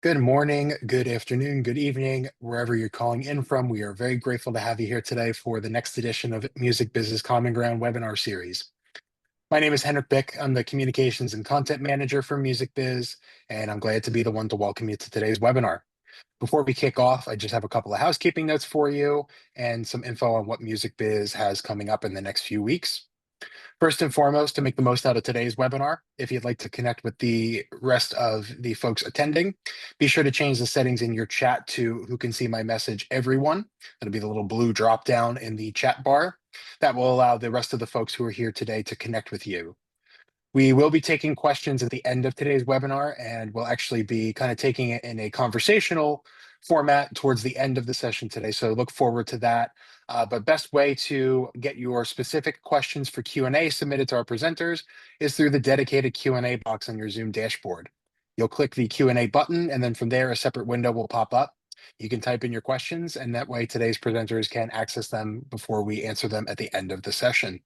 Good morning, good afternoon, good evening, wherever you're calling in from. We are very grateful to have you here today for the next edition of Music Business Common Ground webinar series. My name is Henrik Bick. I'm the Communications and Content Manager for Music Biz, and I'm glad to be the one to welcome you to today's webinar. Before we kick off, I just have a couple of housekeeping notes for you and some info on what Music Biz has coming up in the next few weeks. First and foremost, to make the most out of today's webinar, if you'd like to connect with the rest of the folks attending, be sure to change the settings in your chat to who can see my message, everyone. That'll be the little blue drop down in the chat bar. That will allow the rest of the folks who are here today to connect with you. We will be taking questions at the end of today's webinar, and we'll actually be kind of taking it in a conversational format towards the end of the session today. So look forward to that. But best way to get your specific questions for Q&A submitted to our presenters is through the dedicated Q&A box on your Zoom dashboard. You'll click the Q&A button, and then from there, a separate window will pop up. You can type in your questions, and that way today's presenters can access them before we answer them at the end of the session.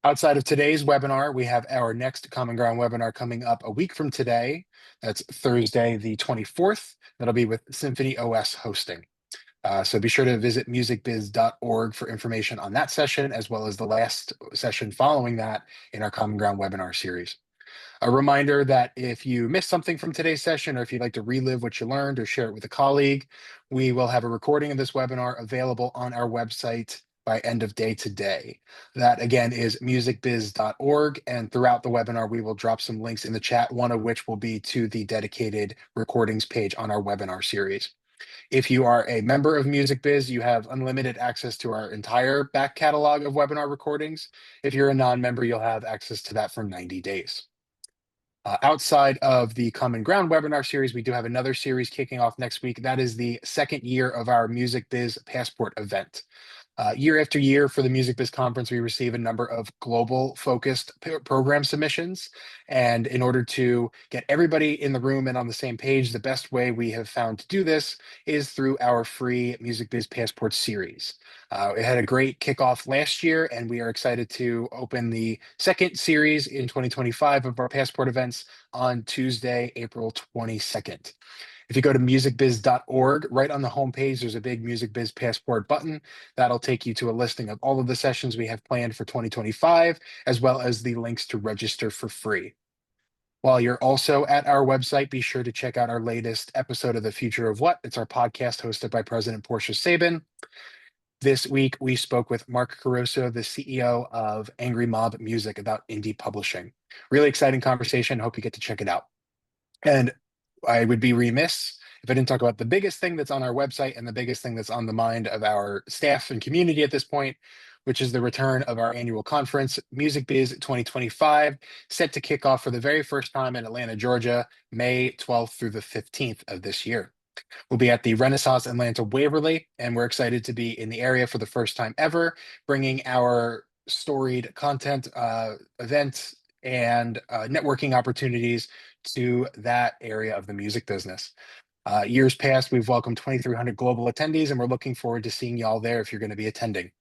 Outside of today's webinar, we have our next Common Ground webinar coming up a week from today. That's Thursday, the 24th. That'll be with Symphony OS hosting. So be sure to visit musicbiz.org for information on that session, as well as the last session following that in our Common Ground webinar series. A reminder that if you missed something from today's session, or if you'd like to relive what you learned or share it with a colleague, we will have a recording of this webinar available on our website by end of day today. That again is musicbiz.org, and throughout the webinar, we will drop some links in the chat, one of which will be to the dedicated recordings page on our webinar series. If you are a member of Music Biz, you have unlimited access to our entire back catalog of webinar recordings. If you're a non-member, you'll have access to that for 90 days. Outside of the Common Ground webinar series, we do have another series kicking off next week. That is the second year of our Music Biz Passport event. Year after year for the Music Biz Conference, we receive a number of global focused program submissions. And in order to get everybody in the room and on the same page, the best way we have found to do this is through our free Music Biz Passport series. It had a great kickoff last year, and we are excited to open the second series in 2025 of our Passport events on Tuesday, April 22nd. If you go to musicbiz.org, right on the homepage, there's a big Music Biz Passport button. That'll take you to a listing of all of the sessions we have planned for 2025, as well as the links to register for free. While you're also at our website, be sure to check out our latest episode of The Future of What. It's our podcast hosted by President Portia Sabin. This week, we spoke with Mark Caruso, the CEO of Angry Mob Music, about indie publishing. Really exciting conversation. Hope you get to check it out. And I would be remiss if I didn't talk about the biggest thing that's on our website and the biggest thing that's on the mind of our staff and community at this point, which is the return of our annual conference, Music Biz 2025, set to kick off for the very first time in Atlanta, Georgia, May 12th through the 15th of this year. We'll be at the Renaissance Atlanta Waverly, and we're excited to be in the area for the first time ever, bringing our storied content, event, and networking opportunities to that area of the music business. Years past, we've welcomed 2,300 global attendees, and we're looking forward to seeing y'all there if you're going to be attending.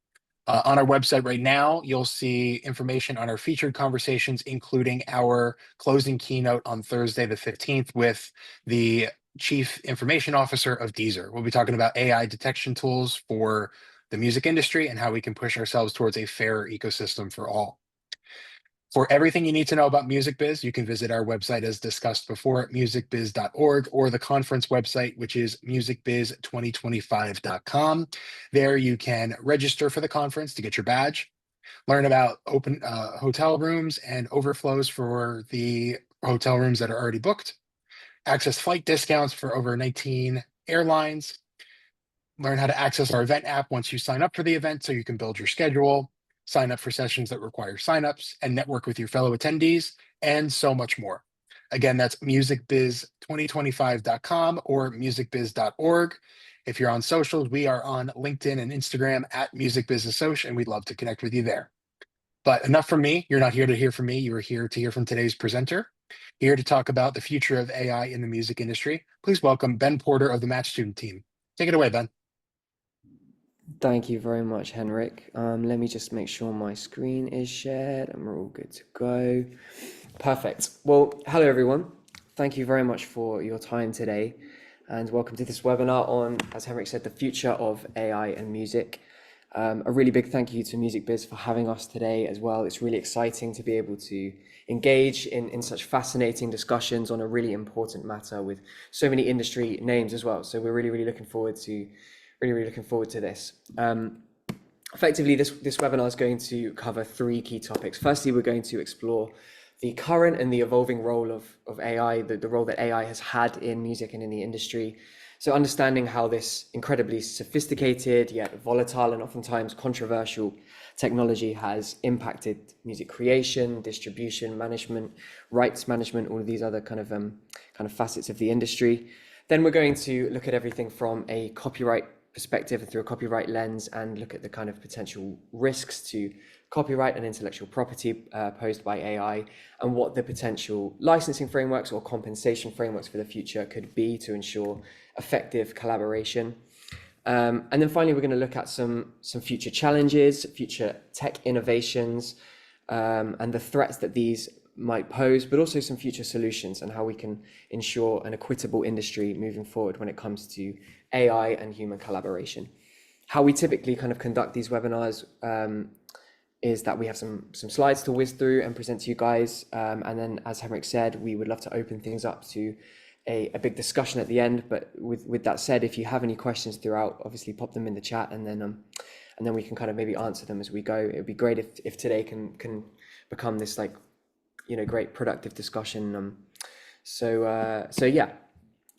On our website right now, you'll see information on our featured conversations, including our closing keynote on Thursday, the 15th, with the Chief Information Officer of Deezer. We'll be talking about AI detection tools for the music industry and how we can push ourselves towards a fairer ecosystem for all. For everything you need to know about Music Biz, you can visit our website as discussed before at musicbiz.org, or the conference website, which is musicbiz2025.com. There you can register for the conference to get your badge, learn about open hotel rooms and overflows for the hotel rooms that are already booked, access flight discounts for over 19 airlines, learn how to access our event app once you sign up for the event so you can build your schedule, sign up for sessions that require signups, and network with your fellow attendees, and so much more. Again, that's musicbiz2025.com or musicbiz.org. If you're on socials, we are on LinkedIn and Instagram at musicbizassoc, and we'd love to connect with you there. But enough from me. You're not here to hear from me. You are here to hear from today's presenter. Here to talk about the future of AI in the music industry, please welcome Ben Porter of the Match Student team. Take it away, Ben. Thank you very much, Henrik. Let me just make sure my screen is shared and we're all good to go. Perfect. Well, hello everyone. Thank you very much for your time today, and welcome to this webinar on, as Henrik said, the future of AI and music. A really big thank you to Music Biz for having us today as well. It's really exciting to be able to engage in such fascinating discussions on a really important matter with so many industry names as well. So we're really looking forward to this. Effectively, this webinar is going to cover three key topics. Firstly, we're going to explore the current and the evolving role of AI, the role that AI has had in music and in the industry. So understanding how this incredibly sophisticated yet volatile and oftentimes controversial technology has impacted music creation, distribution, management, rights management, all of these other kind of facets of the industry. Then we're going to look at everything from a copyright perspective and through a copyright lens, and look at the kind of potential risks to copyright and intellectual property posed by AI, and what the potential licensing frameworks or compensation frameworks for the future could be to ensure effective collaboration. And then finally, we're going to look at some future challenges, future tech innovations, and the threats that these might pose, but also some future solutions and how we can ensure an equitable industry moving forward when it comes to AI and human collaboration. How we typically kind of conduct these webinars is that we have some slides to whiz through and present to you guys. And then, as Henrik said, we would love to open things up to a big discussion at the end. But with that said, if you have any questions throughout, obviously pop them in the chat, and then we can kind of maybe answer them as we go. It would be great if today can become this great productive discussion. So yeah.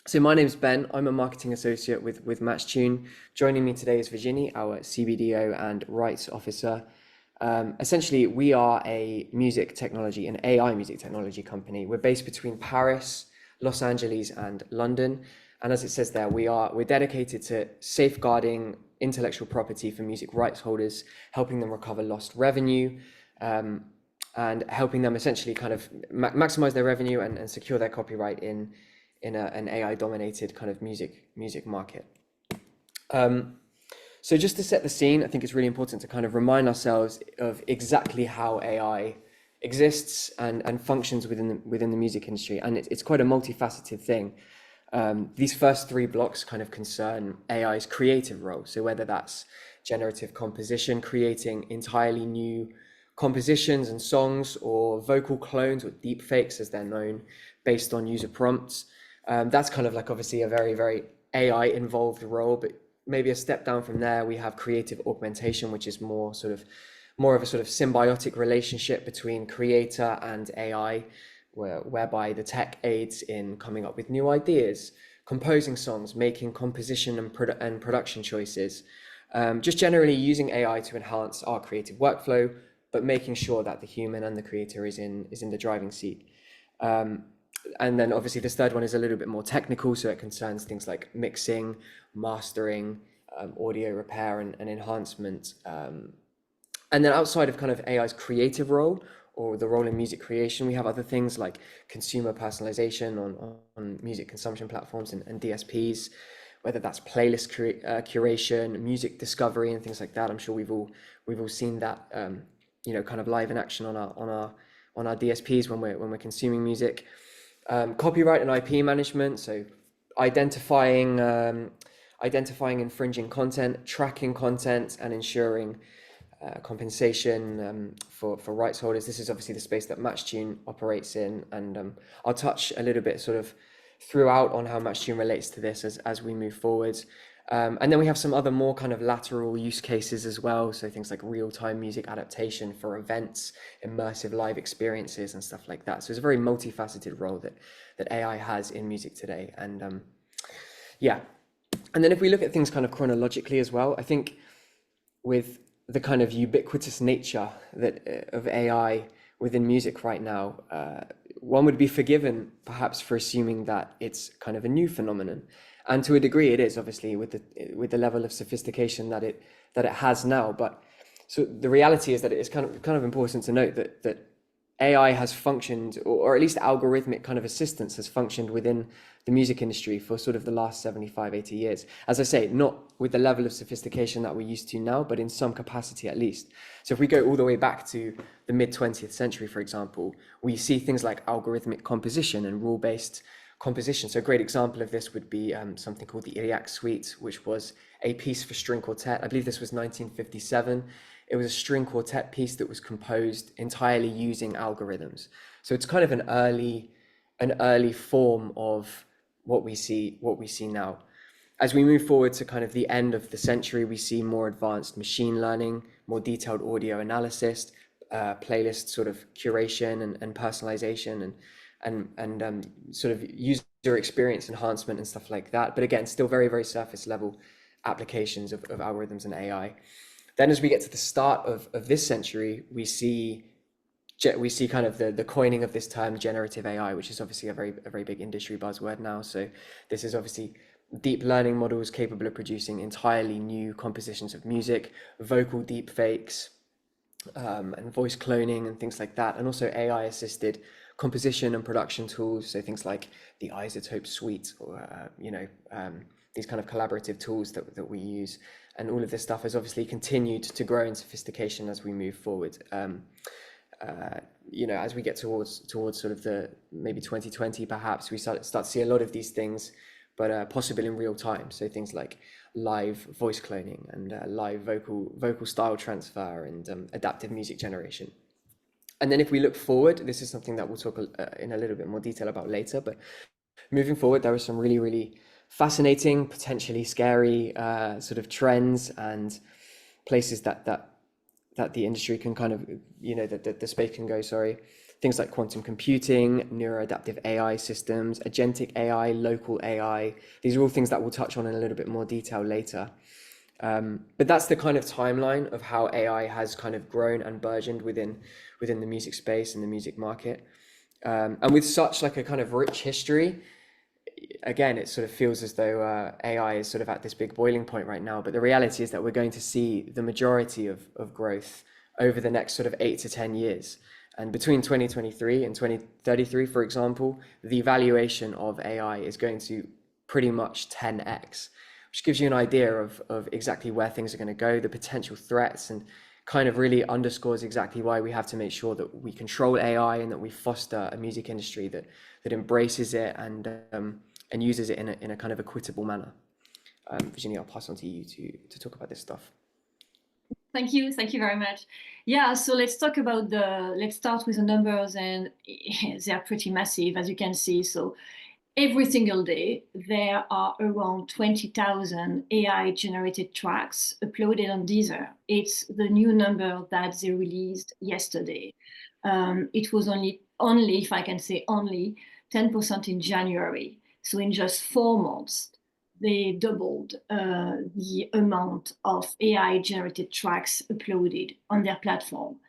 So my name's Ben. I'm a marketing associate with Matchtune. Joining me today is Virginie, our CBDO and rights officer. Essentially, we are a music technology, an AI music technology company. We're based between Paris, Los Angeles, and London. And as it says there, we're dedicated to safeguarding intellectual property for music rights holders, helping them recover lost revenue, and helping them essentially kind of maximize their revenue and secure their copyright in an AI-dominated kind of music market. So just to set the scene, I think it's really important to kind of remind ourselves of exactly how AI exists and functions within the music industry, and it's quite a multifaceted thing. These first three blocks kind of concern AI's creative role. So whether that's generative composition, creating entirely new compositions and songs, or vocal clones or deep fakes as they're known, based on user prompts. That's kind of like obviously a very AI involved role, but maybe a step down from there, we have creative augmentation, which is more of a sort of symbiotic relationship between creator and AI, whereby the tech aids in coming up with new ideas, composing songs, making composition and production choices, just generally using AI to enhance our creative workflow, but making sure that the human and the creator is in the driving seat. And then obviously this third one is a little bit more technical, so it concerns things like mixing, mastering, audio repair and enhancement. And then outside of kind of AI's creative role or the role in music creation, we have other things like consumer personalization on music consumption platforms and DSPs, whether that's playlist curation, music discovery, and things like that. I'm sure we've all seen that kind of live in action on our DSPs when we're consuming music. Copyright and IP management, so identifying infringing content, tracking content, and ensuring compensation for rights holders. This is obviously the space that Matchtune operates in, and I'll touch a little bit sort of throughout on how Matchtune relates to this as we move forward. And then we have some other more kind of lateral use cases as well. So things like real-time music adaptation for events, immersive live experiences and stuff like that. So it's a very multifaceted role that AI has in music today. And yeah. And then if we look at things kind of chronologically as well, I think with the kind of ubiquitous nature of AI within music right now, one would be forgiven perhaps for assuming that it's kind of a new phenomenon. And to a degree, it is, obviously, with the level of sophistication that it has now. But so the reality is that it is kind of important to note that AI has functioned, or at least algorithmic kind of assistance has functioned within the music industry for sort of the last 75, 80 years. As I say, not with the level of sophistication that we're used to now, but in some capacity at least. So if we go all the way back to the mid 20th century, for example, we see things like algorithmic composition and rule-based composition. So a great example of this would be something called the Iliac Suite, which was a piece for string quartet. I believe this was 1957. It was a string quartet piece that was composed entirely using algorithms. So it's kind of an early form of what we see now. As we move forward to kind of the end of the century, we see more advanced machine learning, more detailed audio analysis, playlist sort of curation and personalization and sort of user experience enhancement and stuff like that. But again, still very, very surface level applications of algorithms and AI. Then as we get to the start of this century, we see kind of the coining of this term generative AI, which is obviously a very big industry buzzword now. So this is obviously deep learning models capable of producing entirely new compositions of music, vocal deep fakes, and voice cloning and things like that, and also AI assisted composition and production tools. So things like the iZotope suite, or these kind of collaborative tools that we use. And all of this stuff has obviously continued to grow in sophistication as we move forward. As we get towards sort of the maybe 2020, perhaps we start to see a lot of these things, but possible in real time. So things like live voice cloning and live vocal style transfer and adaptive music generation. And then if we look forward, this is something that we'll talk in a little bit more detail about later, but moving forward, there are some really, really fascinating, potentially scary sort of trends and places that the industry can kind of, that the space can go, things like quantum computing, neuroadaptive AI systems, agentic AI, local AI. These are all things that we'll touch on in a little bit more detail later. But that's the kind of timeline of how AI has kind of grown and burgeoned within the music space and the music market. And with such like a kind of rich history, again, it sort of feels as though AI is sort of at this big boiling point right now. But the reality is that we're going to see the majority of growth over the next sort of 8 to 10 years. And between 2023 and 2033, for example, the valuation of AI is going to pretty much 10x, which gives you an idea of exactly where things are going to go, the potential threats, and kind of really underscores exactly why we have to make sure that we control AI and that we foster a music industry that embraces it and uses it in a kind of equitable manner. Virginia, I'll pass on to you to talk about this stuff. Thank you very much. Yeah, so let's start with the numbers, and they are pretty massive, as you can see. So every single day, there are around 20,000 AI-generated tracks uploaded on Deezer. It's the new number that they released yesterday. It was only, if I can say only, 10% in January. So in just 4 months, they doubled the amount of AI-generated tracks uploaded on their platform.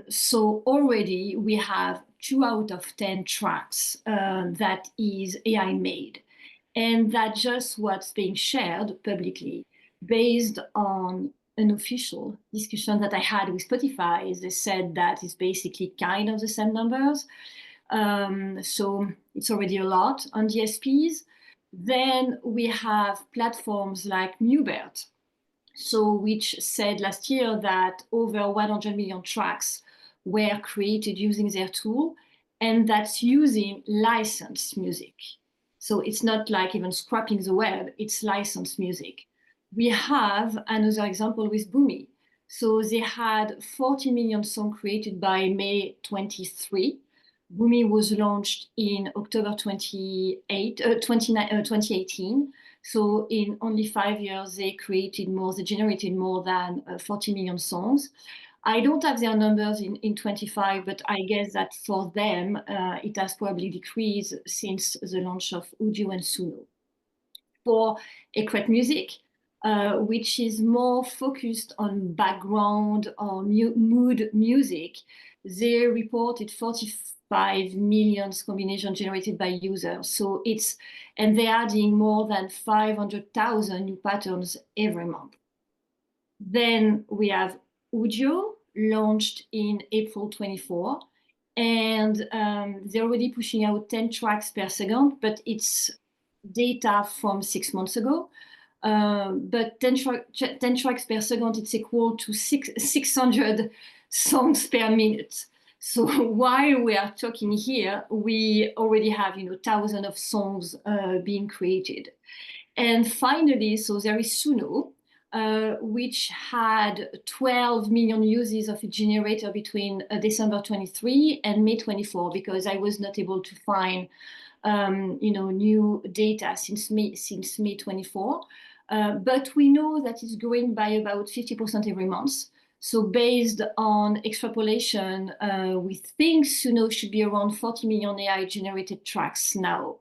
So already we have 2 out of 10 tracks that is AI made. And that's just what's being shared publicly based on an official discussion that I had with Spotify. They said that it's basically kind of the same numbers. So it's already a lot on DSPs. Then we have platforms like Mubert, which said last year that over 100 million tracks were created using their tool, and that's using licensed music. So it's not like even scrapping the web, it's licensed music. We have another example with Boomy. So they had 40 million songs created by May 23. Boomy was launched in October 2018. So in only 5 years, they generated more than 40 million songs. I don't have their numbers in 25, but I guess that for them, it has probably decreased since the launch of Udio and Suno. For Ecret Music, which is more focused on background or mood music, they reported 45 million combinations generated by users. And they're adding more than 500,000 new patterns every month. Then we have Udio, launched in April 24. and they're already pushing out 10 tracks per second, but it's data from 6 months ago. But 10 tracks per second, it's equal to 600 songs per minute. So while we are talking here, we already have, thousands of songs being created. And finally, so there is Suno, which had 12 million uses of a generator between December 23 and May 24, because I was not able to find new data since May 24. But we know that it's growing by about 50% every month. So based on extrapolation, we think Suno should be around 40 million AI generated tracks now.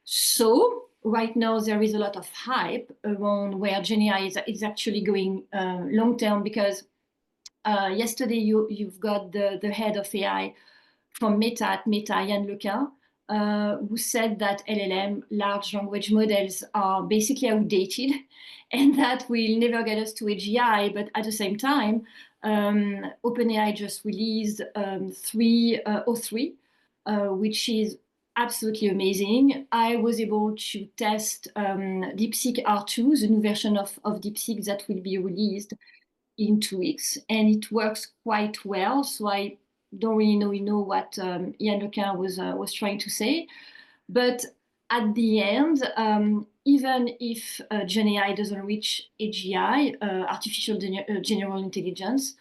So right now there is a lot of hype around where GenAI is actually going long term, because yesterday you've got the head of AI from Meta, Yann LeCun, who said that LLM, large language models, are basically outdated and that will never get us to AGI. But at the same time, OpenAI just released 3.03, which is absolutely amazing. I was able to test DeepSeek R2, the new version of DeepSeek that will be released in 2 weeks, and it works quite well. So I don't really know what Yann LeCun was trying to say, but at the end, even if GenAI doesn't reach AGI, artificial general intelligence,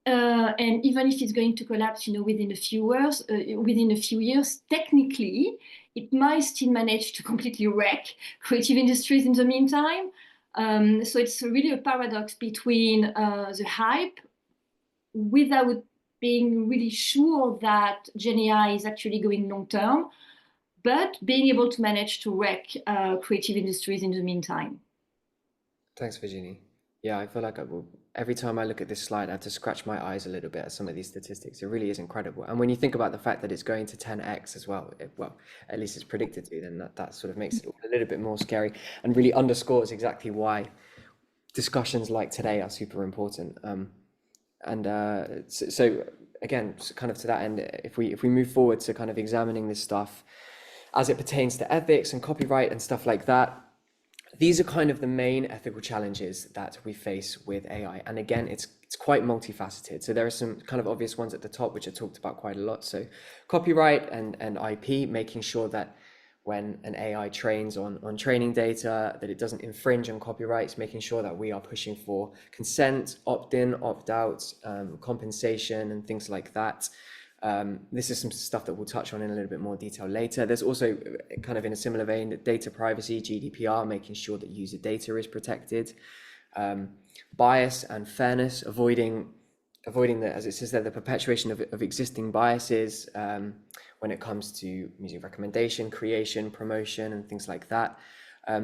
and even if it's going to collapse, within a few years, technically, it might still manage to completely wreck creative industries in the meantime. So it's really a paradox between the hype without being really sure that GenAI is actually going long term, but being able to manage to wreck creative industries in the meantime. Thanks, Virginie. Yeah, I feel like every time I look at this slide, I have to scratch my eyes a little bit at some of these statistics. It really is incredible. And when you think about the fact that it's going to 10x as well, at least it's predicted to, then that sort of makes it a little bit more scary and really underscores exactly why discussions like today are super important. So again, kind of to that end, if we move forward to kind of examining this stuff as it pertains to ethics and copyright and stuff like that, these are kind of the main ethical challenges that we face with AI. And again, it's quite multifaceted. So there are some kind of obvious ones at the top, which are talked about quite a lot. So copyright and IP, making sure that when an AI trains on training data, that it doesn't infringe on copyrights, making sure that we are pushing for consent, opt-in, opt-out, compensation, and things like that. This is some stuff that we'll touch on in a little bit more detail later. There's also, kind of in a similar vein, data privacy, GDPR, making sure that user data is protected. Bias and fairness, avoiding the, as it says there, the perpetuation of existing biases when it comes to music recommendation, creation, promotion, and things like that.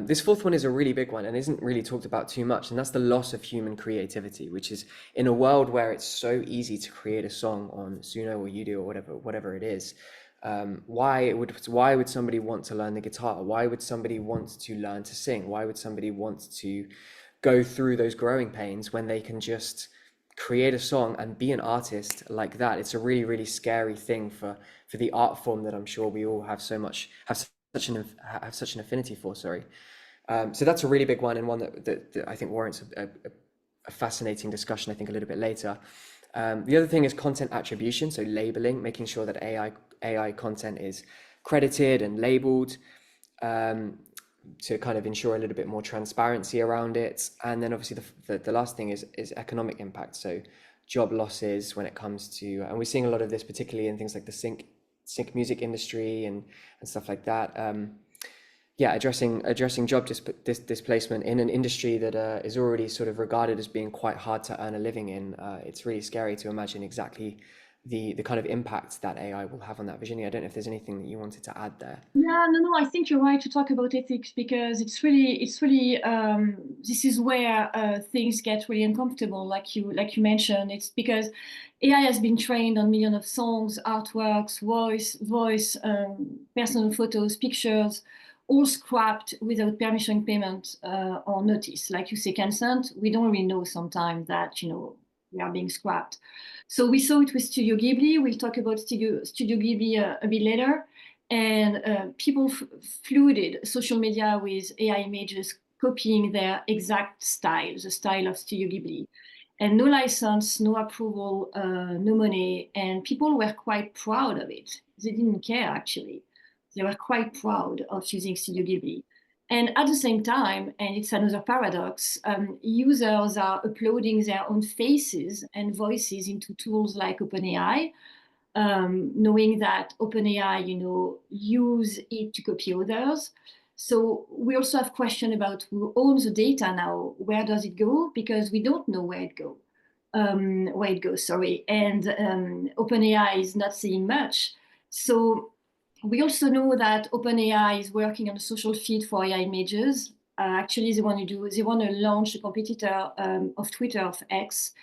This fourth one is a really big one and isn't really talked about too much, and that's the loss of human creativity, which is in a world where it's so easy to create a song on Suno or Udio or whatever it is. Why would somebody want to learn the guitar? Why would somebody want to learn to sing? Why would somebody want to go through those growing pains when they can just create a song and be an artist like that? It's a really, really scary thing for the art form that I'm sure we all have such an affinity for. So that's a really big one, and one that I think warrants a fascinating discussion, I think, a little bit later. The other thing is content attribution, so labeling, making sure that AI content is credited and labeled to kind of ensure a little bit more transparency around it. And then obviously the last thing is economic impact, so job losses when it comes to, and we're seeing a lot of this particularly in things like the sync music industry and stuff like that. Addressing job displacement in an industry that is already sort of regarded as being quite hard to earn a living in. It's really scary to imagine exactly the kind of impact that AI will have on that. Virginie, I don't know if there's anything that you wanted to add there. Yeah, no, I think you're right to talk about ethics, because it's really this is where things get really uncomfortable, like you mentioned. It's because AI has been trained on millions of songs, artworks, voice, personal photos, pictures, all scrapped without permission payment or notice. Like you say, consent. We don't really know sometimes that they are being scrapped. So we saw it with Studio Ghibli. We'll talk about Studio Ghibli a bit later. And people flooded social media with AI images copying their exact style, the style of Studio Ghibli. And no license, no approval, no money. And people were quite proud of it. They didn't care, actually. They were quite proud of using Studio Ghibli. And at the same time, and it's another paradox, users are uploading their own faces and voices into tools like OpenAI, knowing that OpenAI, use it to copy others. So we also have question about who owns the data now. Where does it go? Because we don't know where it goes. And OpenAI is not saying much. So we also know that OpenAI is working on a social feed for AI images. Actually, they want to launch a competitor of Twitter, of X,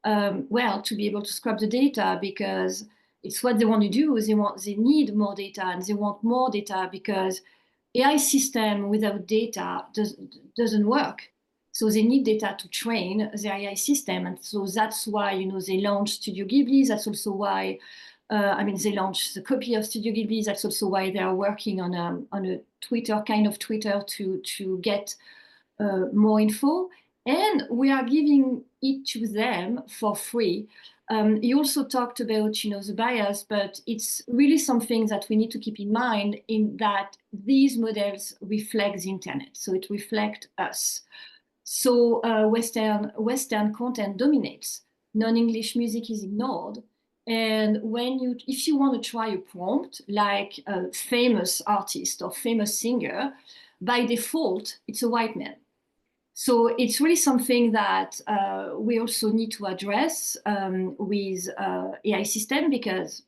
to be able to scrap the data, because it's what they want to do. They need more data, and they want more data because AI system without data doesn't work. So they need data to train their AI system, and so that's why they launched Studio Ghibli. That's also why. They launched the copy of Studio Ghibli. That's also why they are working on a Twitter, kind of Twitter, to get more info. And we are giving it to them for free. You also talked about the bias, but it's really something that we need to keep in mind, in that these models reflect the internet. So it reflects us. So Western content dominates. Non-English music is ignored. And if you want to try a prompt like a famous artist or famous singer, by default, it's a white man. So it's really something that we also need to address with AI system, because,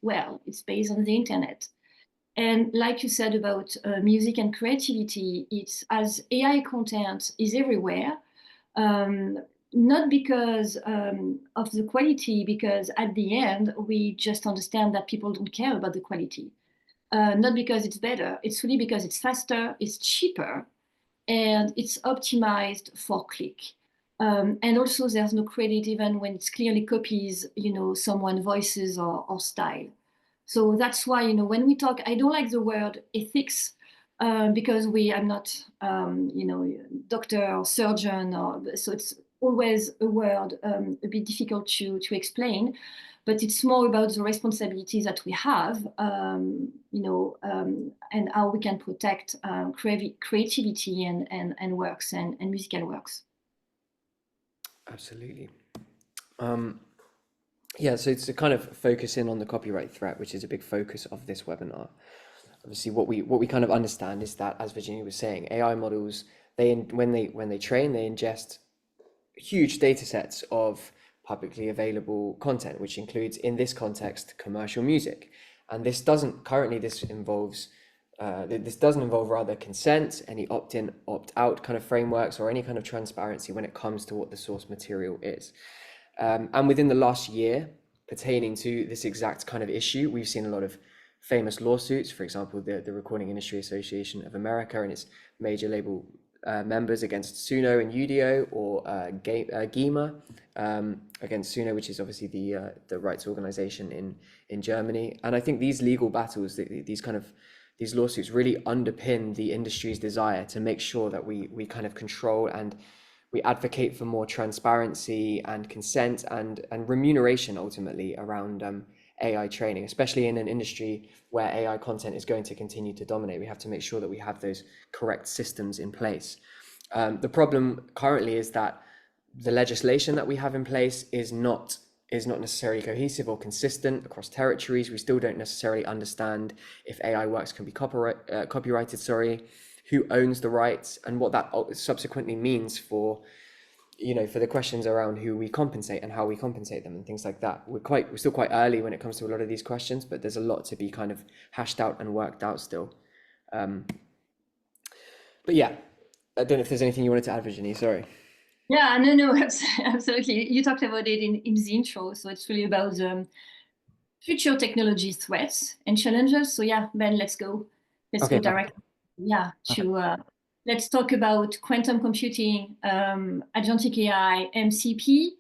it's based on the internet. And like you said about music and creativity, it's as AI content is everywhere, not because of the quality, because at the end, we just understand that people don't care about the quality. Not because it's better, it's really because it's faster, it's cheaper, and it's optimized for click. And also there's no credit even when it clearly copies, someone's voices or style. So that's why, when we talk, I don't like the word ethics, because I'm not, doctor or surgeon, so it's always a word a bit difficult to explain, but it's more about the responsibilities that we have, and how we can protect creativity and works and musical works. Absolutely. So it's a kind of focusing on the copyright threat, which is a big focus of this webinar. Obviously, what we kind of understand is that, as Virginia was saying, AI models, when they train, they ingest huge data sets of publicly available content, which includes, in this context, commercial music. And this doesn't involve rather consent, any opt-in, opt-out kind of frameworks, or any kind of transparency when it comes to what the source material is. And within the last year, pertaining to this exact kind of issue, we've seen a lot of famous lawsuits. For example, the Recording Industry Association of America and its major label members against Suno and Udio, or GEMA against Suno, which is obviously the rights organization in Germany. And I think these legal battles, these lawsuits, really underpin the industry's desire to make sure that we kind of control and we advocate for more transparency and consent and remuneration ultimately around AI training, especially in an industry where AI content is going to continue to dominate. We have to make sure that we have those correct systems in place. The problem currently is that the legislation that we have in place is not necessarily cohesive or consistent across territories. We still don't necessarily understand if AI works can be copyrighted, who owns the rights, and what that subsequently means for the questions around who we compensate and how we compensate them and things like that. We're still quite early when it comes to a lot of these questions, but there's a lot to be kind of hashed out and worked out still. But yeah, I don't know if there's anything you wanted to add, Virginie, sorry. Yeah, no, absolutely. You talked about it in the intro, so it's really about future technology threats and challenges. So yeah, Ben, let's go directly. Yeah, let's talk about quantum computing, agentic AI, MCP.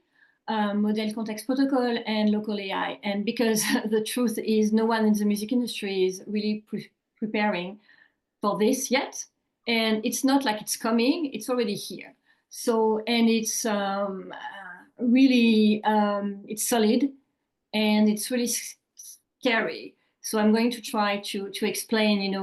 model context protocol and local AI. And because the truth is no one in the music industry is really preparing for this yet. And it's not like it's coming, it's already here. So, and it's really, it's solid and it's really scary. So I'm going to try to explain,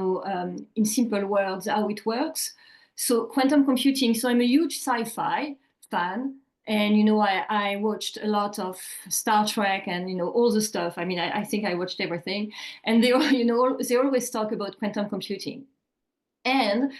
in simple words how it works. So quantum computing, so I'm a huge sci-fi fan. And, I watched a lot of Star Trek and, all the stuff. I mean, I think I watched everything. And they, they always talk about quantum computing. And,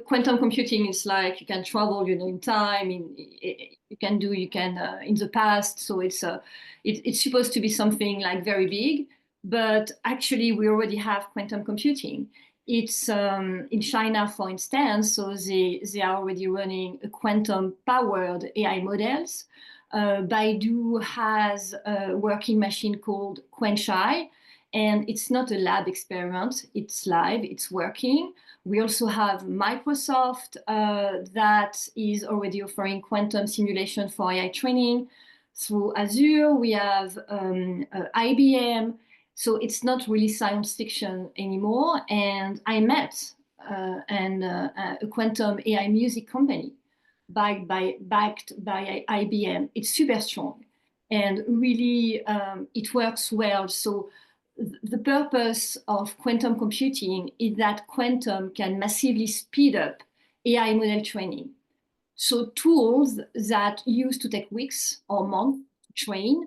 quantum computing is like you can travel, in time, you can in the past. So it's supposed to be something like very big, but actually we already have quantum computing. It's in China, for instance, so they are already running a quantum powered AI models. Baidu has a working machine called QuanchAI, and it's not a lab experiment, it's live, it's working. We also have Microsoft that is already offering quantum simulation for AI training through Azure. We have IBM. So it's not really science fiction anymore. And I met a quantum AI music company backed by IBM. It's super strong and really it works well. So the purpose of quantum computing is that quantum can massively speed up AI model training. So tools that used to take weeks or months to train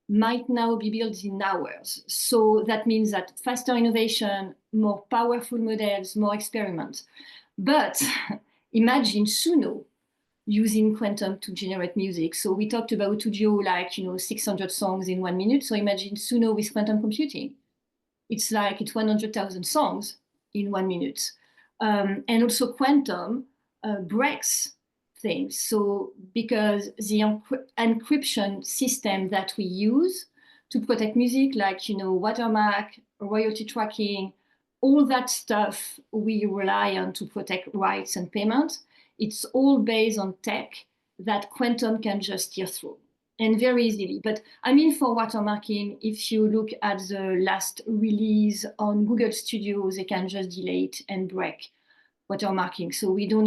might now be built in hours. So that means that faster innovation, more powerful models, more experiments. But imagine Suno using quantum to generate music. So we talked about Udio, like, 600 songs in 1 minute. So imagine Suno with quantum computing. It's like it's 100,000 songs in 1 minute. And also quantum breaks things. So because the encryption system that we use to protect music, like, watermark, royalty tracking, all that stuff we rely on to protect rights and payment, it's all based on tech that quantum can just steer through and very easily. But I mean, for watermarking, if you look at the last release on Google Studio, they can just delete and break watermarking. So they don't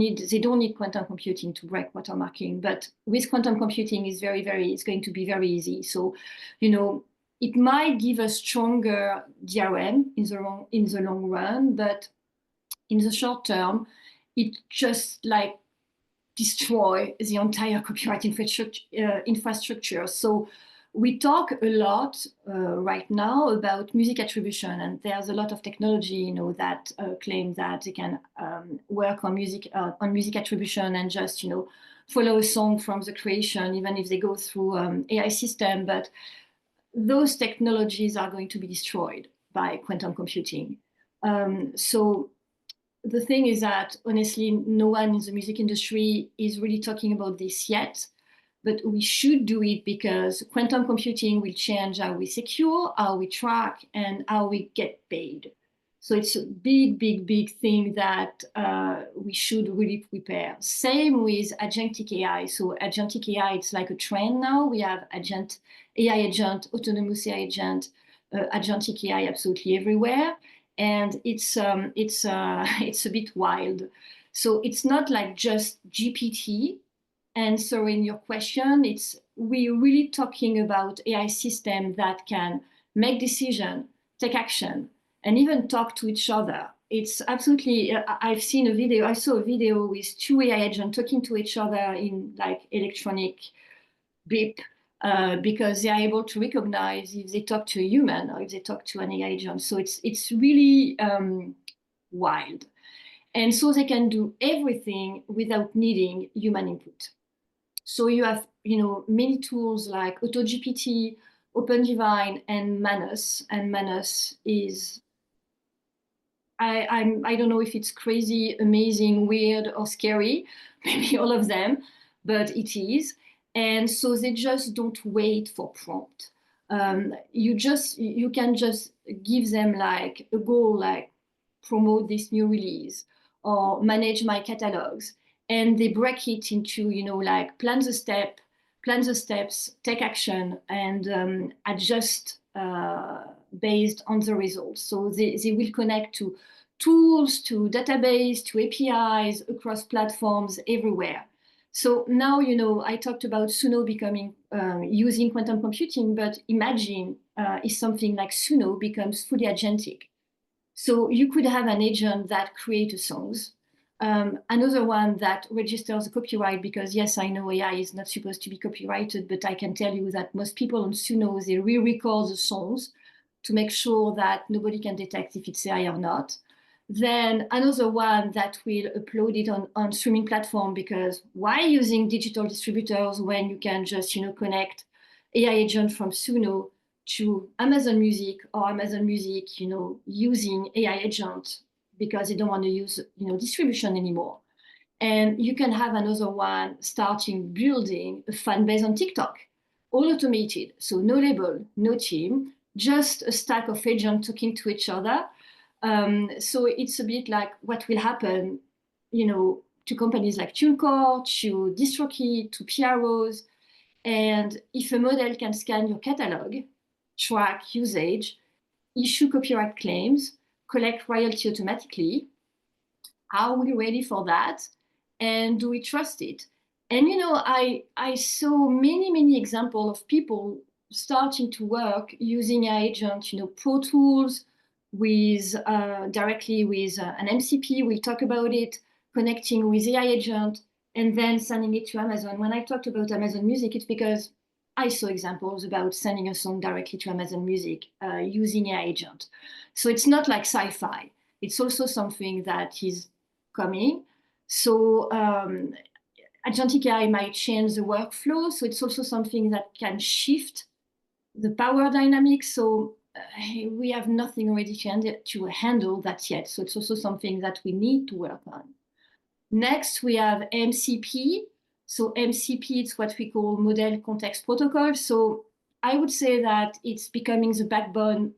need quantum computing to break watermarking. But with quantum computing, it's going to be very easy. So, it might give a stronger DRM in the long run, but in the short term, it just like destroy the entire copyright infrastructure. So we talk a lot right now about music attribution, and there's a lot of technology, that claim that they can work on music attribution and just, follow a song from the creation, even if they go through AI system. But those technologies are going to be destroyed by quantum computing. So the thing is that, honestly, no one in the music industry is really talking about this yet, but we should do it because quantum computing will change how we secure, how we track, and how we get paid. So it's a big, big, big thing that we should really prepare. Same with agentic AI. So agentic AI, it's like a trend now. We have AI agent, autonomous AI agent, agentic AI absolutely everywhere. And it's a bit wild. So it's not like just GPT answering your question. We're really talking about AI system that can make decision, take action, and even talk to each other. It's absolutely, I saw a video with two AI agents talking to each other in like electronic beep, because they are able to recognize if they talk to a human or if they talk to an AI agent. So it's really wild. And so they can do everything without needing human input. So you have, many tools like AutoGPT, OpenDivine, and Manus. And Manus is, I don't know if it's crazy, amazing, weird, or scary, maybe all of them, but it is. And so they just don't wait for prompt. You can just give them like a goal, like promote this new release or manage my catalogs. And they break it into, like plan the step, plan the steps, take action, and adjust based on the results. So they will connect to tools, to database, to APIs across platforms everywhere. So now, I talked about Suno becoming using quantum computing, but imagine if something like Suno becomes fully agentic. So you could have an agent that creates songs, another one that registers the copyright, because yes, I know AI is not supposed to be copyrighted, but I can tell you that most people on Suno, they re-record the songs to make sure that nobody can detect if it's AI or not. Then another one that will upload it on streaming platform, because why using digital distributors when you can just connect AI agent from Suno to Amazon Music, or Amazon Music using AI agent because they don't want to use distribution anymore. And you can have another one starting building a fan base on TikTok, all automated. So no label, no team, just a stack of agents talking to each other. So it's a bit like what will happen, to companies like TuneCore, to DistroKid, to PROs. And if a model can scan your catalog, track usage, issue copyright claims, collect royalty automatically, are we ready for that? And do we trust it? And I saw many examples of people starting to work using AI agent, Pro Tools with directly with an MCP. We'll talk about it, connecting with AI agent, and then sending it to Amazon. When I talked about Amazon Music, it's because I saw examples about sending a song directly to Amazon Music using AI agent. So it's not like sci-fi. It's also something that is coming. So agentic AI might change the workflow. So it's also something that can shift the power dynamics. So we have nothing ready to handle that yet. So it's also something that we need to work on. Next, we have MCP. So MCP, it's what we call Model Context Protocol. So I would say that it's becoming the backbone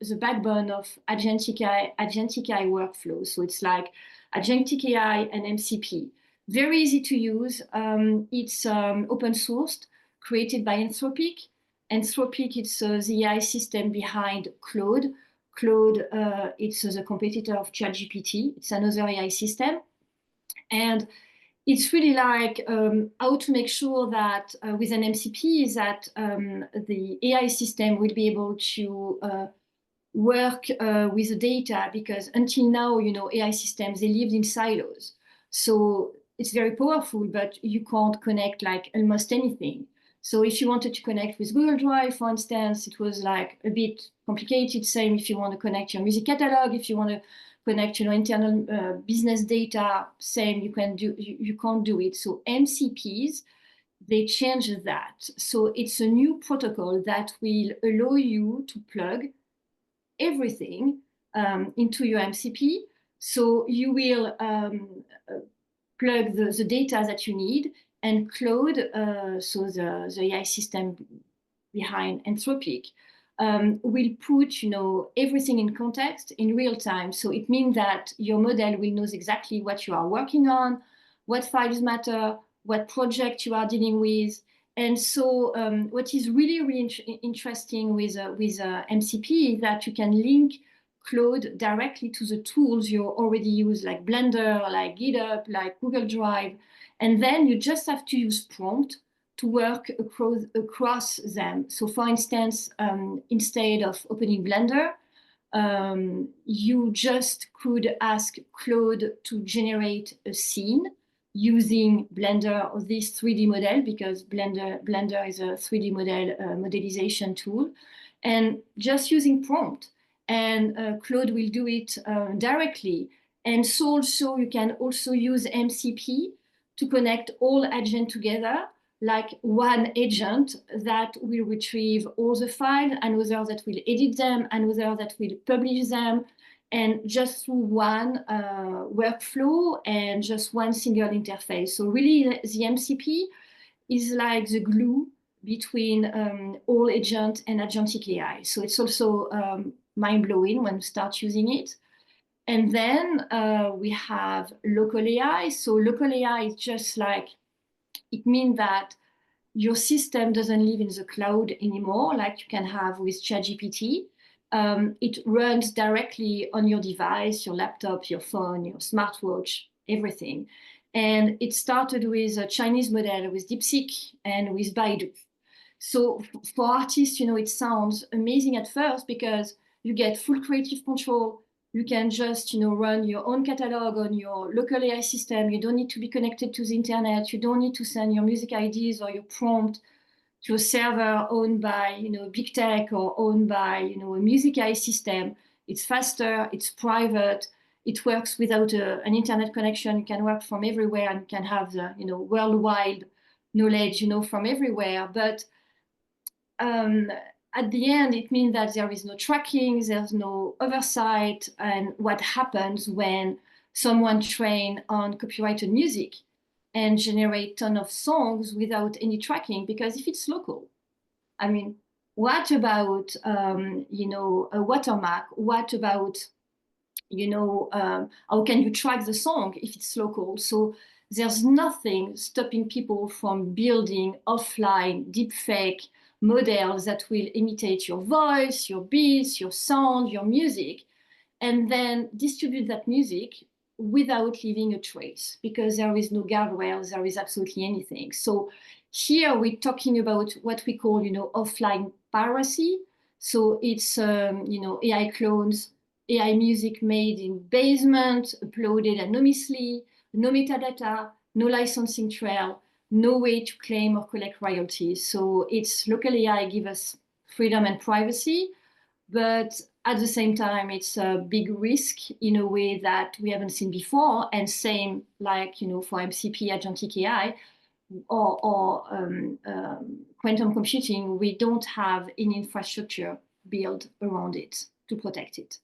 of agentic AI workflow. So it's like agentic AI and MCP. Very easy to use. It's open sourced, created by Anthropic. Anthropic, it's the AI system behind Claude. Claude, it's the competitor of ChatGPT. It's another AI system. And it's really like how to make sure that with an MCP is that the AI system will be able to work with the data, because until now, AI systems, they lived in silos. So it's very powerful, but you can't connect like almost anything. So if you wanted to connect with Google Drive, for instance, it was like a bit complicated. Same if you want to connect your music catalog, if you want to connect internal business data, same, you can't do it. So MCPs, they change that. So it's a new protocol that will allow you to plug everything into your MCP. So you will plug the data that you need, and Claude, so the AI system behind Anthropic, will put everything in context in real time. So it means that your model will know exactly what you are working on, what files matter, what project you are dealing with. And so what is really interesting with MCP is that you can link Claude directly to the tools you already use, like Blender, like GitHub, like Google Drive. And then you just have to use prompt to work across them. So for instance, instead of opening Blender, you just could ask Claude to generate a scene using Blender or this 3D model, because Blender is a 3D model modelization tool, and just using prompt. And Claude will do it directly. And so also you can also use MCP to connect all agents together, like one agent that will retrieve all the files, another that will edit them, another that will publish them, and just through one workflow and just one single interface. So really the MCP is like the glue between all agent and agentic AI. So it's also mind-blowing when you start using it. And then we have local AI. So local AI is just like, it means that your system doesn't live in the cloud anymore, like you can have with ChatGPT. It runs directly on your device, your laptop, your phone, your smartwatch, everything. And it started with a Chinese model with DeepSeek and with Baidu. So for artists, it sounds amazing at first because you get full creative control. You can just, run your own catalog on your local AI system. You don't need to be connected to the internet. You don't need to send your music IDs or your prompt to a server owned by, big tech or owned by, a music AI system. It's faster, it's private, it works without an internet connection. You can work from everywhere and can have the, worldwide knowledge, from everywhere. But at the end, it means that there is no tracking, there's no oversight, and what happens when someone train on copyrighted music and generate ton of songs without any tracking, because if it's local, I mean, what about, a watermark? What about, how can you track the song if it's local? So there's nothing stopping people from building offline deepfake models that will imitate your voice, your beats, your sound, your music, and then distribute that music without leaving a trace, because there is no guardrails, there is absolutely anything. So here we're talking about what we call, offline piracy. So it's, AI clones, AI music made in basement, uploaded anonymously, no metadata, no licensing trail, no way to claim or collect royalties. So it's local AI give us freedom and privacy, but at the same time, it's a big risk in a way that we haven't seen before. And same like, for MCP, agentic AI, or quantum computing, we don't have any infrastructure built around it to protect it.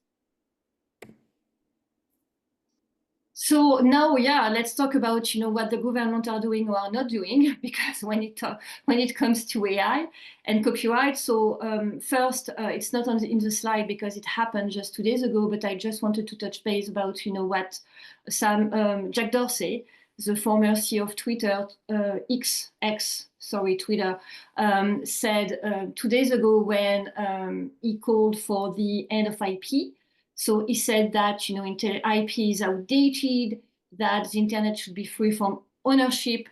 So now, let's talk about what the government are doing or are not doing, because when it comes to AI and copyright. So first, it's not in the slide because it happened just 2 days ago, but I just wanted to touch base about what Jack Dorsey, the former CEO of Twitter, Twitter, said 2 days ago when he called for the end of IP. So he said that IP is outdated, that the internet should be free from ownership.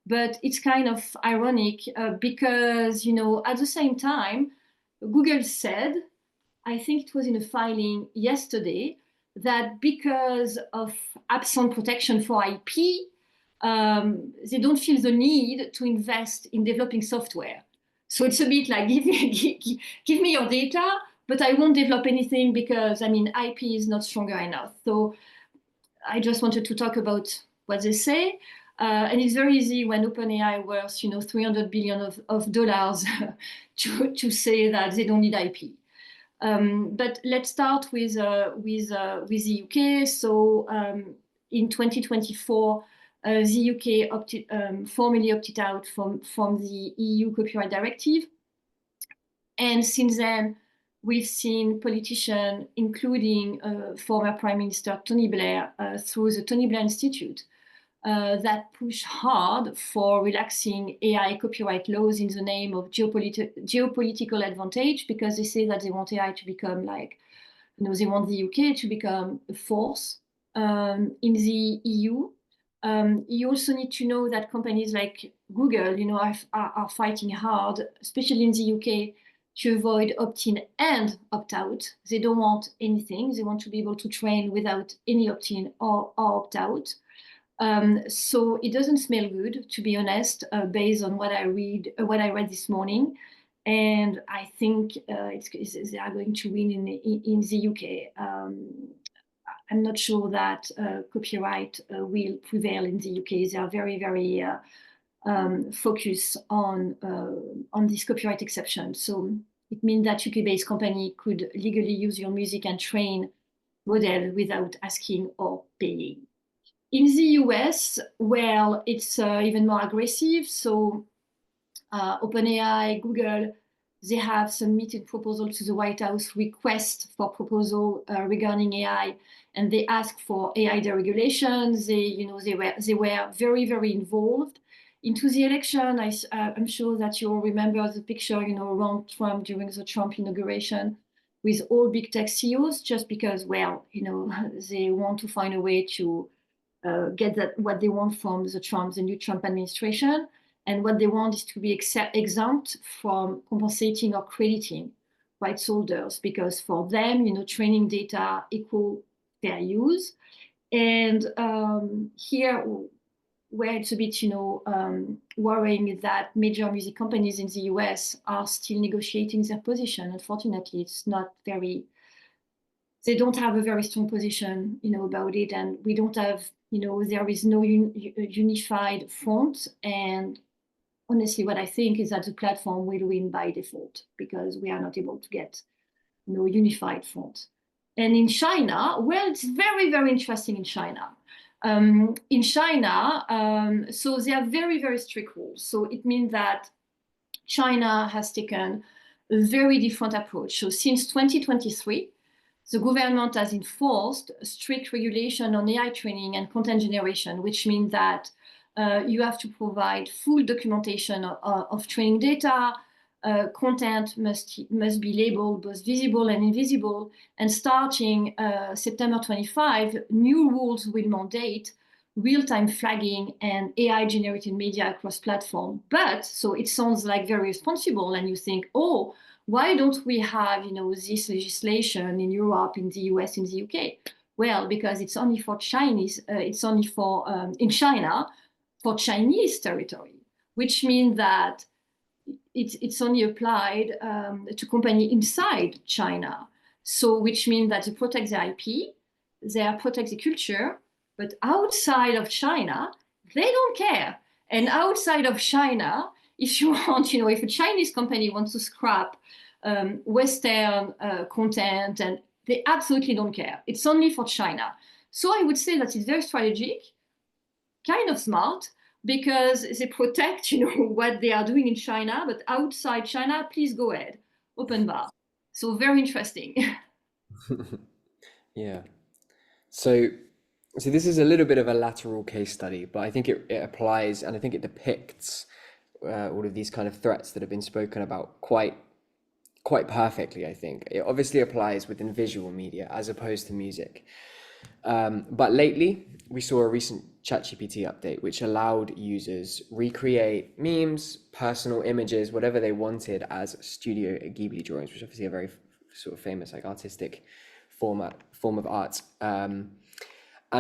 But it's kind of ironic because at the same time, Google said, I think it was in a filing yesterday, that because of absent protection for IP, they don't feel the need to invest in developing software. So it's a bit like give me your data, but I won't develop anything because IP is not stronger enough. So I just wanted to talk about what they say. And it's very easy when OpenAI worth $300 billion of dollars to say that they don't need IP. But let's start with the UK. So in 2024, the UK formally opted out from the EU copyright directive. And since then, we've seen politicians, including former Prime Minister Tony Blair, through the Tony Blair Institute, that push hard for relaxing AI copyright laws in the name of geopolitical advantage, because they say that they want AI to become like, they want the UK to become a force in the EU. You also need to know that companies like Google, are fighting hard, especially in the UK, to avoid opt-in and opt-out. They don't want anything. They want to be able to train without any opt-in or opt-out. So it doesn't smell good, to be honest, based on what I read this morning. And I think they are going to win in the UK. I'm not sure that copyright will prevail in the UK. They are very, very focused on this copyright exception. So it means that UK-based company could legally use your music and train model without asking or paying. In the US, well, it's even more aggressive. So OpenAI, Google, they have submitted proposal to the White House, request for proposal regarding AI, and they ask for AI deregulation. They were very, very involved, into the election. I'm sure that you all remember the picture, around Trump during the Trump inauguration with all big tech CEOs, just because, well, they want to find a way to get what they want from the new Trump administration. And what they want is to be exempt from compensating or crediting rights holders, because for them, training data equal fair use. And here, where it's a bit, worrying is that major music companies in the US are still negotiating their position. Unfortunately, it's not very, they don't have a very strong position, about it. And we don't have, there is no unified front. And honestly, what I think is that the platform will win by default, because we are not able to get no unified front. And in China, well, it's very, very interesting in China. So they have very, very strict rules. So it means that China has taken a very different approach. So since 2023, the government has enforced strict regulation on AI training and content generation, which means that you have to provide full documentation of training data. Content must be labeled both visible and invisible. And starting September 25, new rules will mandate real-time flagging and AI-generated media across platforms. But so it sounds like very responsible, and you think, oh, why don't we have this legislation in Europe, in the US, in the UK? Well, because it's only for Chinese. It's only for in China for Chinese territory, which means that it's only applied to companies inside China. So which means that they protect their IP, they protect the culture, but outside of China, they don't care. And outside of China, if you want, if a Chinese company wants to scrap Western content, and they absolutely don't care. It's only for China. So I would say that it's very strategic, kind of smart, because they protect, what they are doing in China, but outside China, please go ahead, open bar. So very interesting. Yeah. So this is a little bit of a lateral case study, but I think it applies, and I think it depicts all of these kind of threats that have been spoken about quite perfectly. I think it obviously applies within visual media as opposed to music. But lately, we saw a recent ChatGPT update which allowed users recreate memes, personal images, whatever they wanted as Studio Ghibli drawings, which obviously a very sort of famous artistic form of art. And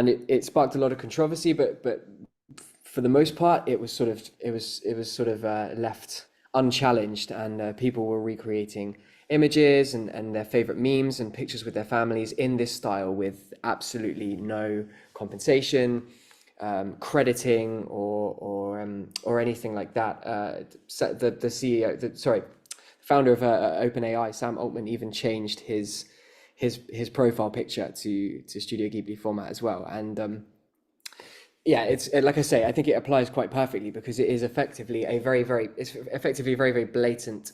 it sparked a lot of controversy, but for the most part, it was sort of left unchallenged, and people were recreating images and their favorite memes and pictures with their families in this style with absolutely no compensation, crediting, or anything like that. The founder of OpenAI, Sam Altman, even changed his profile picture to Studio Ghibli format as well. And yeah, it's like I say, I think it applies quite perfectly, because it is effectively a very, very blatant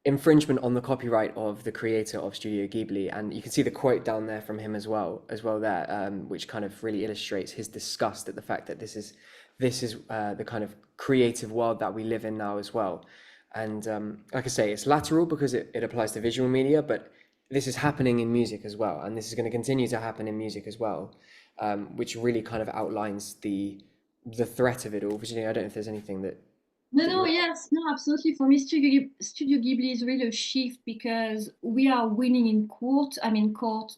infringement on the copyright of the creator of Studio Ghibli. And you can see the quote down there from him as well there, which kind of really illustrates his disgust at the fact that this is the kind of creative world that we live in now as well. And like I say, it's lateral because it applies to visual media, but this is happening in music as well, and this is going to continue to happen in music as well, which really kind of outlines the threat of it all. Virginia, I don't know if there's anything that... Yes, absolutely. For me, Studio Ghibli is really a shift, because we are winning in court. Court,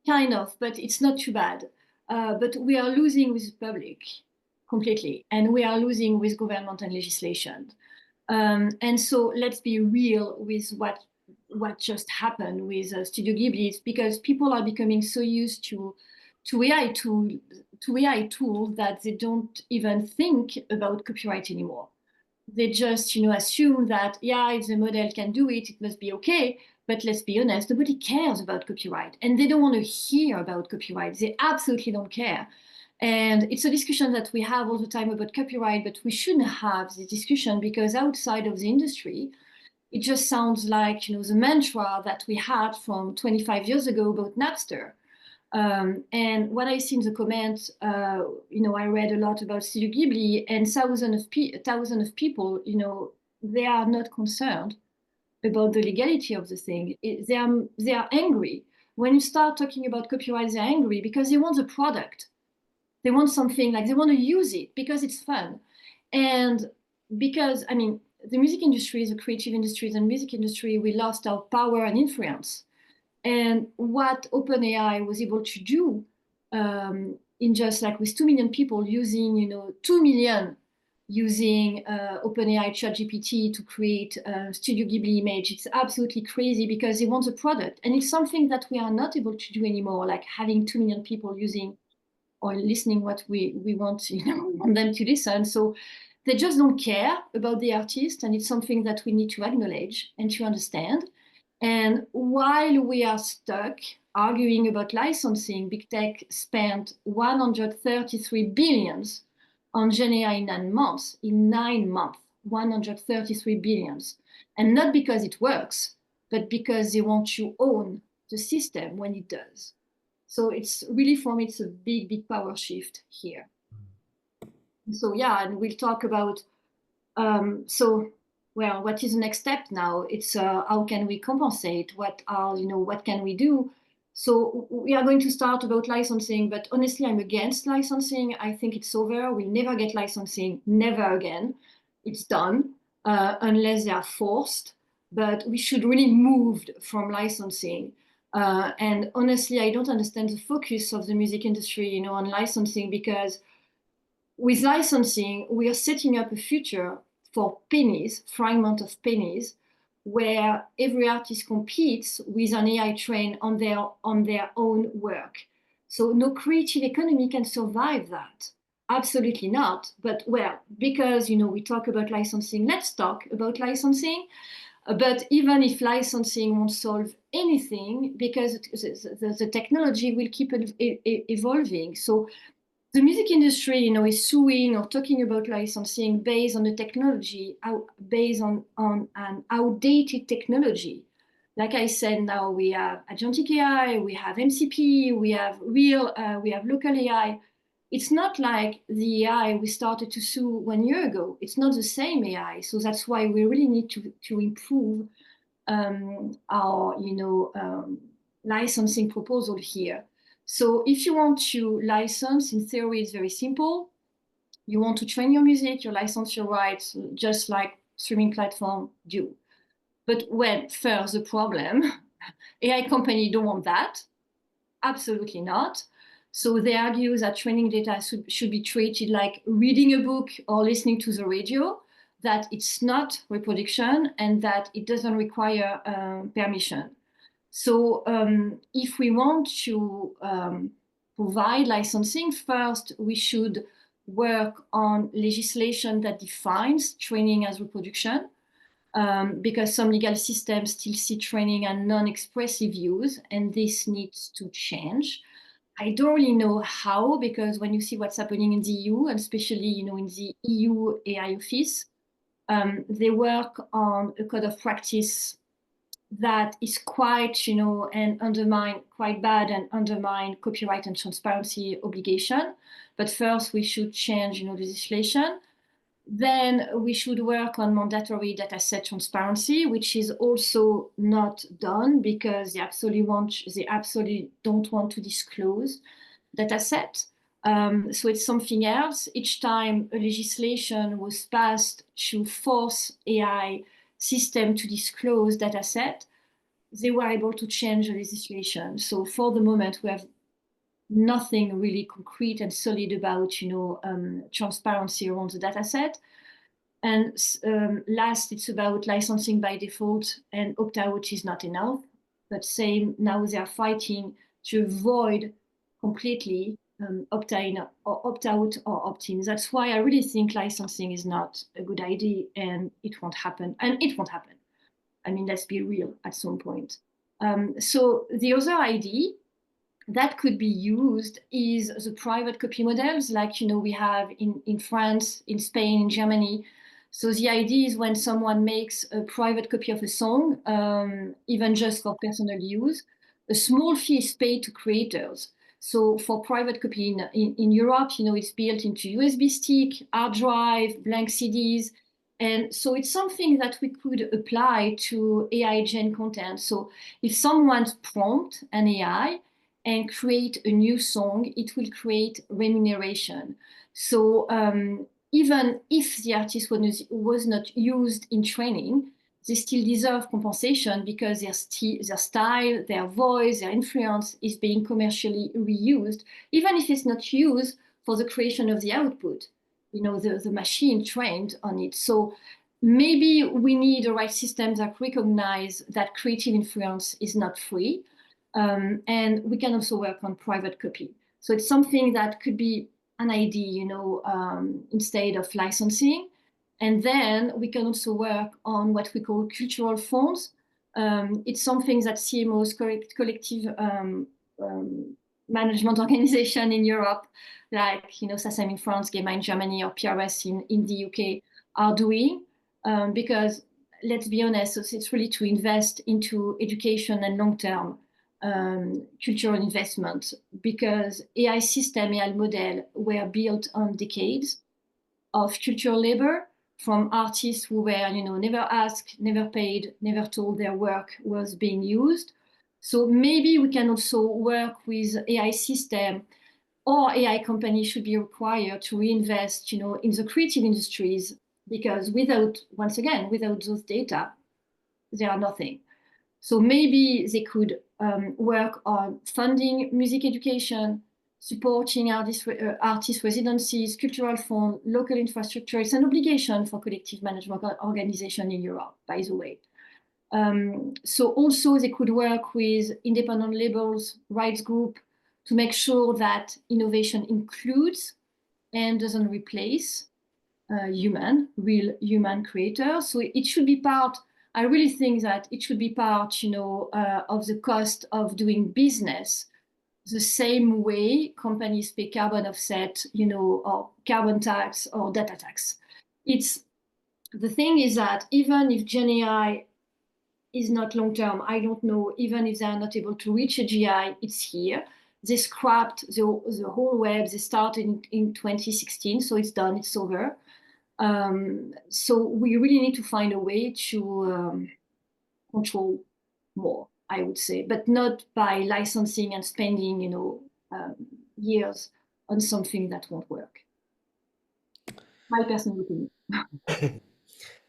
kind of, but it's not too bad. But we are losing with the public completely, and we are losing with government and legislation. And so let's be real with what just happened with Studio Ghibli. It's because people are becoming so used to AI tools that they don't even think about copyright anymore. They just assume that, yeah, if the model can do it, it must be okay. But let's be honest, nobody cares about copyright, and they don't want to hear about copyright. They absolutely don't care. And it's a discussion that we have all the time about copyright, but we shouldn't have this discussion, because outside of the industry, it just sounds like the mantra that we had from 25 years ago about Napster. And what I see in the comments, I read a lot about Studio Ghibli, and thousands of people, they are not concerned about the legality of the thing. They are angry. When you start talking about copyright, they're angry because they want the product. They want something, like they want to use it because it's fun. And because, the music industry, the creative industries and music industry, we lost our power and influence. And what OpenAI was able to do in just like with 2 million people using, 2 million using OpenAI ChatGPT to create a Studio Ghibli image, it's absolutely crazy because they want the product. And it's something that we are not able to do anymore, like having 2 million people using or listening what we want, want them to listen. So they just don't care about the artist, and it's something that we need to acknowledge and to understand. And while we are stuck arguing about licensing, big tech spent 133 billions on GenAI in 9 months. In 9 months, 133 billions. And not because it works, but because they want to own the system when it does. So it's really, for me, it's a big power shift here. So yeah, and we'll talk about, what is the next step now? It's how can we compensate? What can we do? So we are going to start about licensing, but honestly, I'm against licensing. I think it's over. We'll never get licensing, never again. It's done, unless they are forced. But we should really move from licensing. And honestly, I don't understand the focus of the music industry, on licensing, because with licensing, we are setting up a future for pennies, fragment of pennies, where every artist competes with an AI trained on their own work. So no creative economy can survive that. Absolutely not. But because we talk about licensing, let's talk about licensing. But even if licensing won't solve anything, because the technology will keep evolving. So the music industry, is suing or talking about licensing based on the technology, based on an outdated technology. Like I said, now we have agentic AI, we have MCP, we have local AI. It's not like the AI we started to sue 1 year ago. It's not the same AI. So that's why we really need to improve our, licensing proposal here. So if you want to license, in theory, it's very simple. You want to train your music, you license your rights, just like streaming platform do. But first the problem, AI company don't want that. Absolutely not. So they argue that training data should be treated like reading a book or listening to the radio, that it's not reproduction and that it doesn't require permission. So if we want to provide licensing, first we should work on legislation that defines training as reproduction, because some legal systems still see training as non-expressive use, and this needs to change. I don't really know how, because when you see what's happening in the EU, and especially in the EU AI office, they work on a code of practice that is quite, and quite bad and undermine copyright and transparency obligation. But first we should change, legislation. Then we should work on mandatory dataset transparency, which is also not done because they absolutely don't want to disclose dataset. So it's something else. Each time a legislation was passed to force AI system to disclose dataset, they were able to change the legislation. So for the moment, we have nothing really concrete and solid about, transparency around the dataset. And last, it's about licensing by default, and opt-out is not enough. But now they are fighting to avoid completely opt-in or opt-out or opt-in. That's why I really think licensing is not a good idea, and it won't happen. Let's be real at some point. So the other idea that could be used is the private copy models, like we have in France, in Spain, in Germany. So the idea is when someone makes a private copy of a song, even just for personal use, a small fee is paid to creators. So for private copy in Europe, it's built into USB stick, hard drive, blank CDs. And so it's something that we could apply to AI gen content. So if someone prompt an AI and create a new song, it will create remuneration. So even if the artist was not used in training, they still deserve compensation because their style, their voice, their influence is being commercially reused, even if it's not used for the creation of the output, the machine trained on it. So maybe we need the right systems that recognize that creative influence is not free. And we can also work on private copy. So it's something that could be an idea, instead of licensing. And then we can also work on what we call cultural fonds. It's something that CMOs, collective management organization in Europe, like SACEM in France, GEMA in Germany, or PRS in the UK, are doing. Because let's be honest, it's really to invest into education and long-term cultural investment, because AI system, AI model were built on decades of cultural labor from artists who were, never asked, never paid, never told their work was being used. So maybe we can also work with AI system, or AI companies should be required to reinvest, in the creative industries, because without those data, they are nothing. So maybe they could work on funding music education, supporting artist residencies, cultural fund, local infrastructure. It's an obligation for collective management organization in Europe, by the way. So also they could work with independent labels, rights group, to make sure that innovation includes and doesn't replace real human creators. So it should be part, I really think that it should be part, of the cost of doing business, the same way companies pay carbon offset, or carbon tax or data tax. The thing is that even if Gen AI is not long-term, I don't know, even if they are not able to reach a GI, it's here. They scrapped the whole web. They started in 2016, so it's done, it's over. So we really need to find a way to control more, I would say, but not by licensing and spending, years on something that won't work. My personal opinion.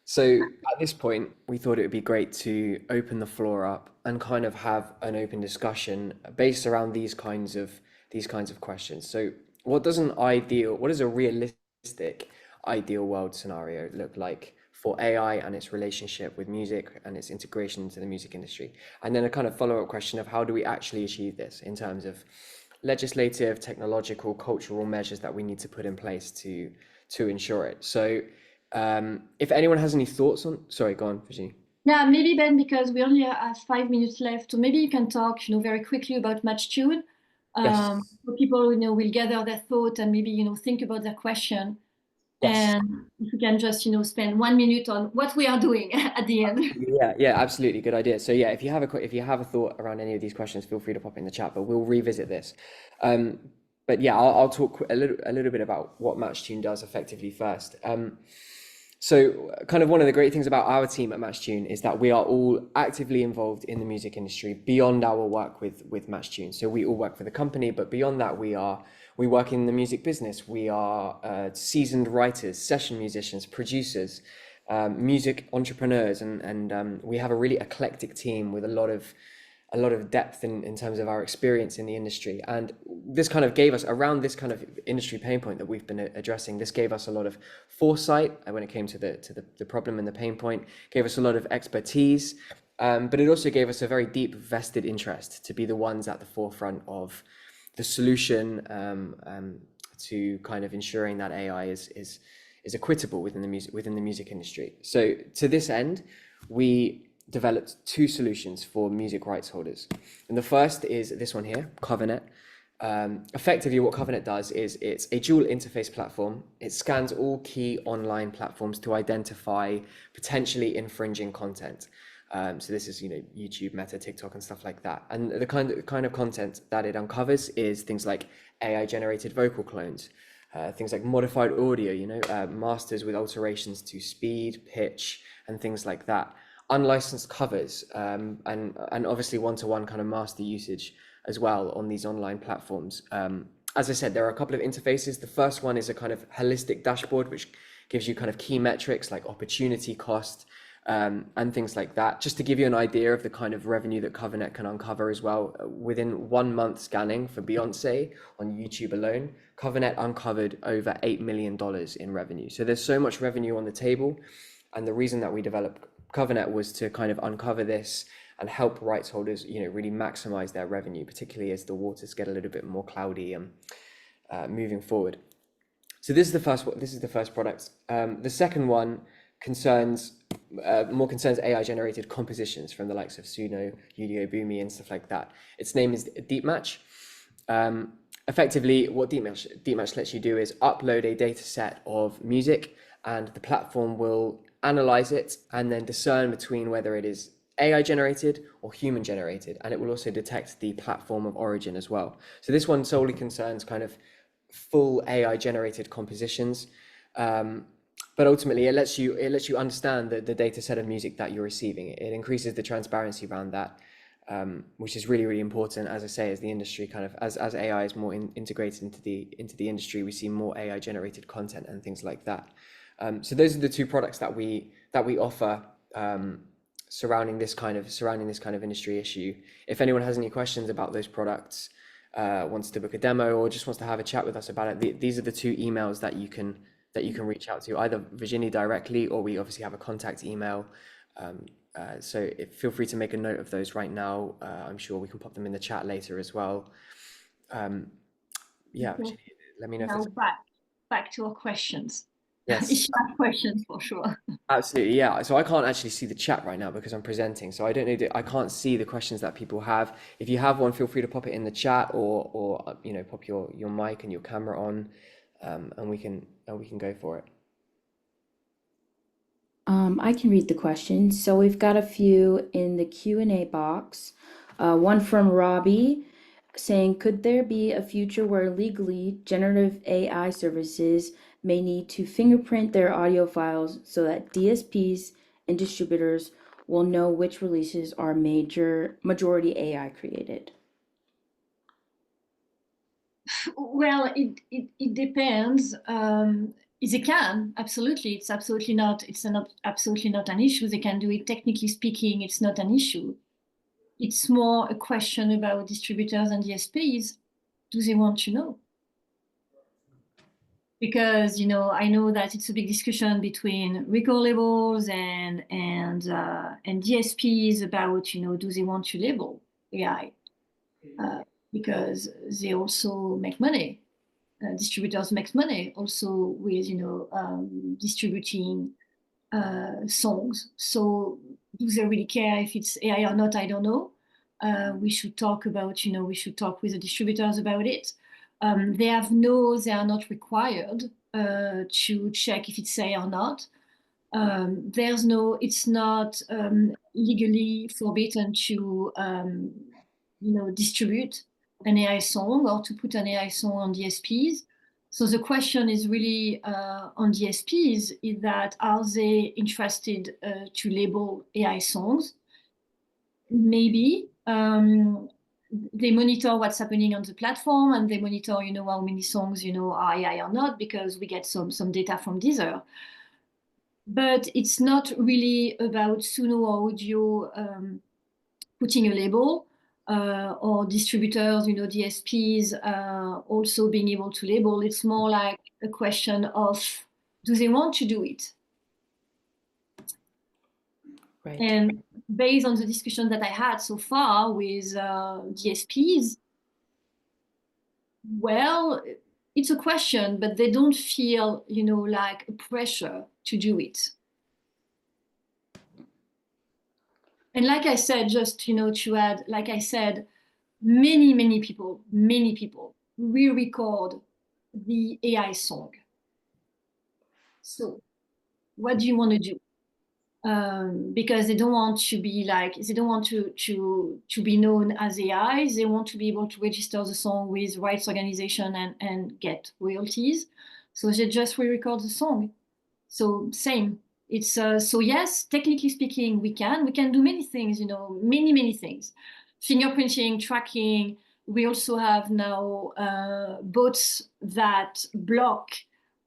So at this point, we thought it would be great to open the floor up and kind of have an open discussion based around these kinds of questions. So what does a realistic ideal world scenario look like for AI and its relationship with music and its integration into the music industry? And then a kind of follow-up question of how do we actually achieve this in terms of legislative, technological, cultural measures that we need to put in place to ensure it. So if anyone has any thoughts on, sorry, go on, Virginie. Yeah, maybe Ben, because we only have 5 minutes left, so maybe you can talk, very quickly about Matchtune. Yes. So people, will gather their thought and maybe, think about their question. Yes. And if we can just, spend 1 minute on what we are doing at the end. Yeah, absolutely, good idea. So yeah, if you have a thought around any of these questions, feel free to pop in the chat, but we'll revisit this. But yeah, I'll talk a little bit about what Matchtune does effectively first. So kind of one of the great things about our team at Matchtune is that we are all actively involved in the music industry beyond our work with Matchtune. So we all work for the company, but beyond that, we work in the music business. We are seasoned writers, session musicians, producers, music entrepreneurs, and we have a really eclectic team with a lot of depth in terms of our experience in the industry. And this kind of gave us, around this kind of industry pain point that we've been addressing, this gave us a lot of foresight when it came to the problem and the pain point, gave us a lot of expertise, but it also gave us a very deep vested interest to be the ones at the forefront of the solution to kind of ensuring that AI is equitable within the music industry. So to this end, we developed two solutions for music rights holders. And the first is this one here, Covernet. Effectively, what Covernet does is it's a dual interface platform. It scans all key online platforms to identify potentially infringing content. So this is, YouTube, Meta, TikTok, and stuff like that. And the kind of content that it uncovers is things like AI generated vocal clones, things like modified audio, masters with alterations to speed, pitch, and things like that. Unlicensed covers, and obviously one-to-one kind of master usage as well on these online platforms. As I said, there are a couple of interfaces. The first one is a kind of holistic dashboard, which gives you kind of key metrics like opportunity cost, and things like that, just to give you an idea of the kind of revenue that Covernet can uncover as well. Within 1 month scanning for Beyonce on YouTube alone, Covernet uncovered over $8 million in revenue. So there's so much revenue on the table. And the reason that we developed Covernet was to kind of uncover this and help rights holders, really maximize their revenue, particularly as the waters get a little bit more cloudy moving forward. So this is the first product. The second one concerns AI generated compositions from the likes of Suno, Udio, Boomi, and stuff like that. Its name is DeepMatch. Effectively, what DeepMatch lets you do is upload a data set of music, and the platform will analyze it and then discern between whether it is AI generated or human generated, and it will also detect the platform of origin as well. So this one solely concerns kind of full AI generated compositions. But ultimately, it lets you understand the data set of music that you're receiving. It increases the transparency around that, which is really, really important. As I say, as the industry kind of as AI is more integrated into the industry, we see more AI generated content and things like that. So those are the two products that we offer surrounding this kind of industry issue. If anyone has any questions about those products, wants to book a demo, or just wants to have a chat with us about it, these are the two emails that you can reach out to, either Virginie directly, or we obviously have a contact email. So feel free to make a note of those right now. I'm sure we can pop them in the chat later as well. Yeah, Okay. let me know. Now back to our questions. Yes. If you have questions, for sure. Absolutely, yeah. So I can't actually see the chat right now because I'm presenting, so I don't know. I can't see the questions that people have. If you have one, feel free to pop it in the chat, or pop your mic and your camera on, and we can go for it. I can read the questions. So we've got a few in the Q&A box. One from Robbie saying, could there be a future where legally generative AI services may need to fingerprint their audio files so that DSPs and distributors will know which releases are majority AI created? Well, it depends. They can, absolutely. It's absolutely not an issue. They can do it. Technically speaking, it's not an issue. It's more a question about distributors and DSPs. Do they want to know? Because I know that it's a big discussion between record labels and DSPs about do they want to label AI, because they also make money. Distributors make money also with distributing songs. So do they really care if it's AI or not? I don't know. We should talk about with the distributors about it. They are not required to check if it's AI or not. It's not legally forbidden to distribute an AI song or to put an AI song on DSPs. So the question is really on DSPs is that, are they interested to label AI songs? Maybe. They monitor what's happening on the platform, and they monitor, how many songs, are AI or not, because we get some data from Deezer. But it's not really about Suno or Udio putting a label, or distributors, DSPs also being able to label. It's more like a question of, do they want to do it? Right. And based on the discussion that I had so far with DSPs, well, it's a question, but they don't feel, like a pressure to do it. And like I said, just, to add, like I said, many people re-record the AI song. So what do you want to do? because they don't want to be like, they don't want to be known as AI. They want to be able to register the song with rights organization and get royalties. So they just re-record the song. So same. It's so yes, technically speaking, we can do many things, many things. Fingerprinting, tracking. We also have now bots that block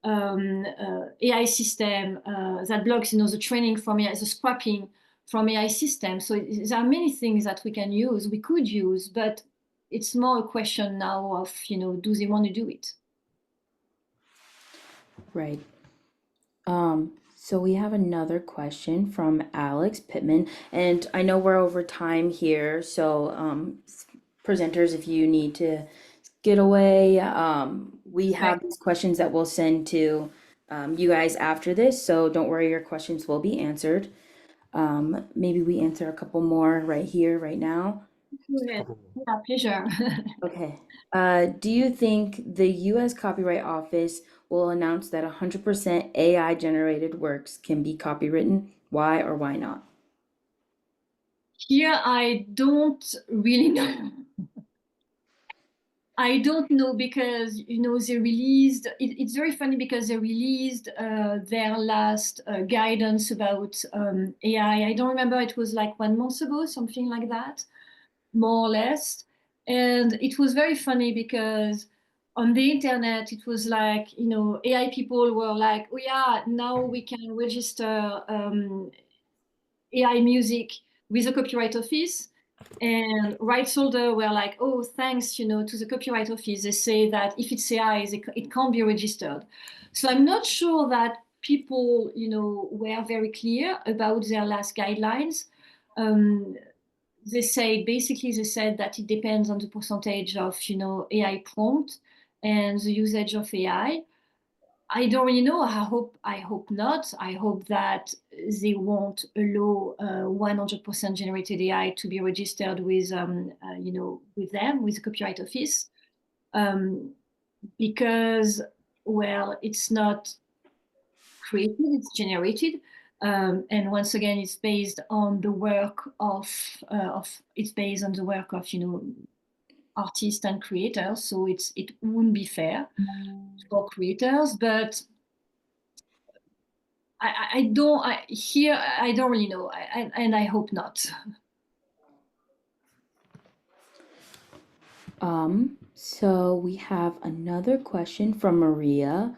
AI system that blocks, the training from AI, the scrapping from AI system. So there are many things that we could use, but it's more a question now of, do they want to do it? Right. So we have another question from Alex Pittman, and I know we're over time here, so presenters, if you need to get away, we have these questions that we'll send to you guys after this, so don't worry, your questions will be answered. Maybe we answer a couple more right here, right now. Yeah, pleasure. Okay. Do you think the US Copyright Office will announce that 100% AI generated works can be copywritten? Why or why not? Here, I don't really know. I don't know because, they released, it's very funny because they released their last guidance about AI. I don't remember, it was like 1 month ago, something like that, more or less. And it was very funny because on the internet, it was like, AI people were like, oh yeah, now we can register AI music with the Copyright Office. And rights holder were like, oh, thanks, to the Copyright Office. They say that if it's AI, it can't be registered. So I'm not sure that people, were very clear about their last guidelines. They said that it depends on the percentage of, AI prompt and the usage of AI. I don't really know. I hope not. I hope that they won't allow 100% generated AI to be registered with, with the Copyright Office, because, well, it's not created; it's generated, and once again, it's based on the work of artists and creators. So it wouldn't be fair for creators, but I don't really know, and I hope not. So we have another question from Maria.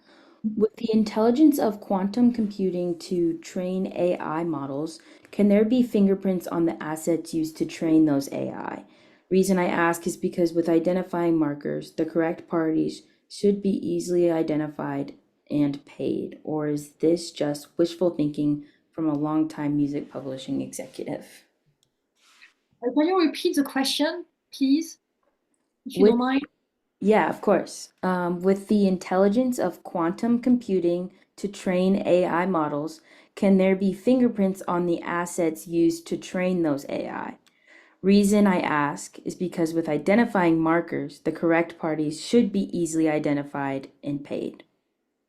With the intelligence of quantum computing to train AI models, can there be fingerprints on the assets used to train those AI? Reason I ask is because with identifying markers, the correct parties should be easily identified and paid. Or is this just wishful thinking from a longtime music publishing executive? Can you repeat the question, please, if you With don't mind? Yeah, of course. With the intelligence of quantum computing to train AI models, can there be fingerprints on the assets used to train those AI? Reason I ask is because with identifying markers, the correct parties should be easily identified and paid.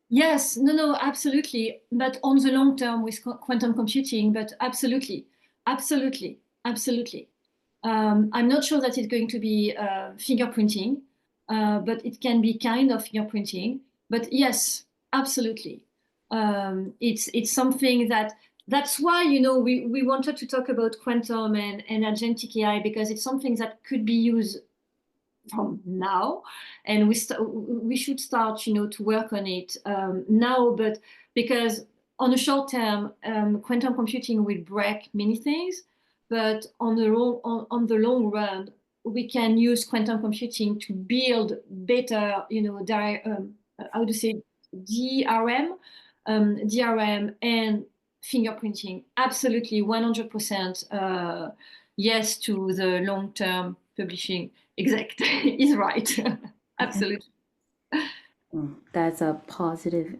Yes, no, absolutely. But on the long term with quantum computing, but absolutely. I'm not sure that it's going to be fingerprinting, but it can be kind of fingerprinting. But yes, absolutely. It's something that's why, we wanted to talk about quantum and agentic AI, because it's something that could be used from now, and we should start, to work on it now. But because on the short term, quantum computing will break many things, but on the long run, we can use quantum computing to build better, how to say, DRM and fingerprinting. Absolutely, 100% yes to the long term publishing. Exact is right. Absolutely. That's a positive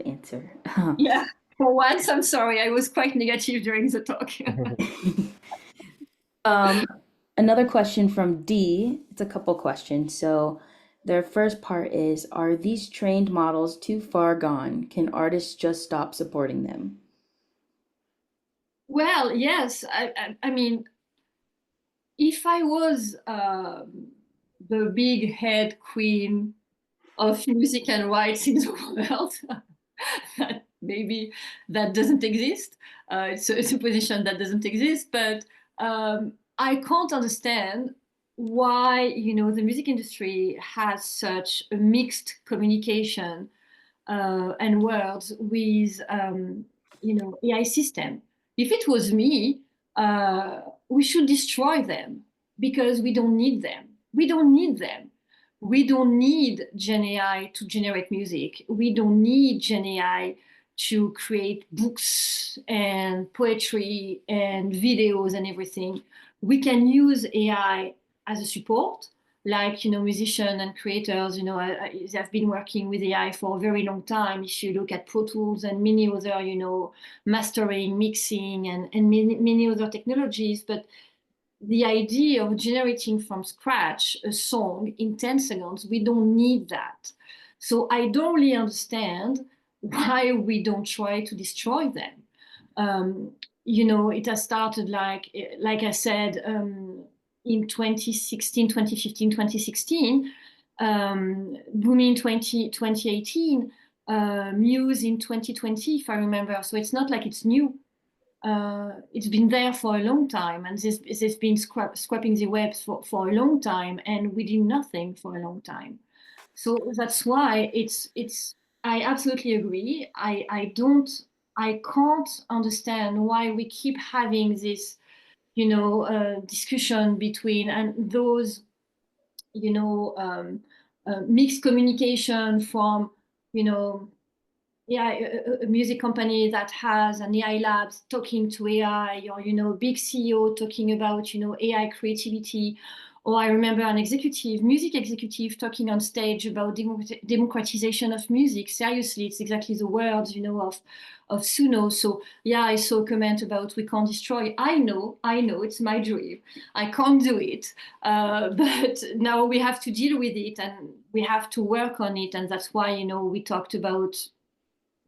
answer. Yeah. For once, I'm sorry, I was quite negative during the talk. Another question from D. It's a couple questions. So their first part is, are these trained models too far gone? Can artists just stop supporting them? Well, yes. I mean, if I was the big head queen of music and rights in the world, that maybe that doesn't exist. It's a position that doesn't exist, but I can't understand why, the music industry has such a mixed communication and words with, AI system. If it was me, we should destroy them because we don't need them. We don't need them. We don't need Gen AI to generate music. We don't need Gen AI to create books and poetry and videos and everything. We can use AI as a support, like, musicians and creators, they've been working with AI for a very long time. If you look at Pro Tools and many other, mastering, mixing, and many other technologies, but the idea of generating from scratch a song in 10 seconds, we don't need that. So I don't really understand why we don't try to destroy them. It has started like I said, in 2016, 2015, 2016, Booming 2018, Muse in 2020, if I remember. So it's not like it's new. It's been there for a long time, and they've been scrapping the web for a long time, and we did nothing for a long time. So that's why I absolutely agree. I can't understand why we keep having this, discussion between and those, mixed communication from, yeah, a music company that has an AI labs talking to AI, or, big CEO talking about, AI creativity. Or I remember an music executive talking on stage about democratization of music. Seriously, it's exactly the words, of Suno. So yeah, I saw a comment about we can't destroy. I know, it's my dream. I can't do it. But now we have to deal with it and we have to work on it. And that's why, we talked about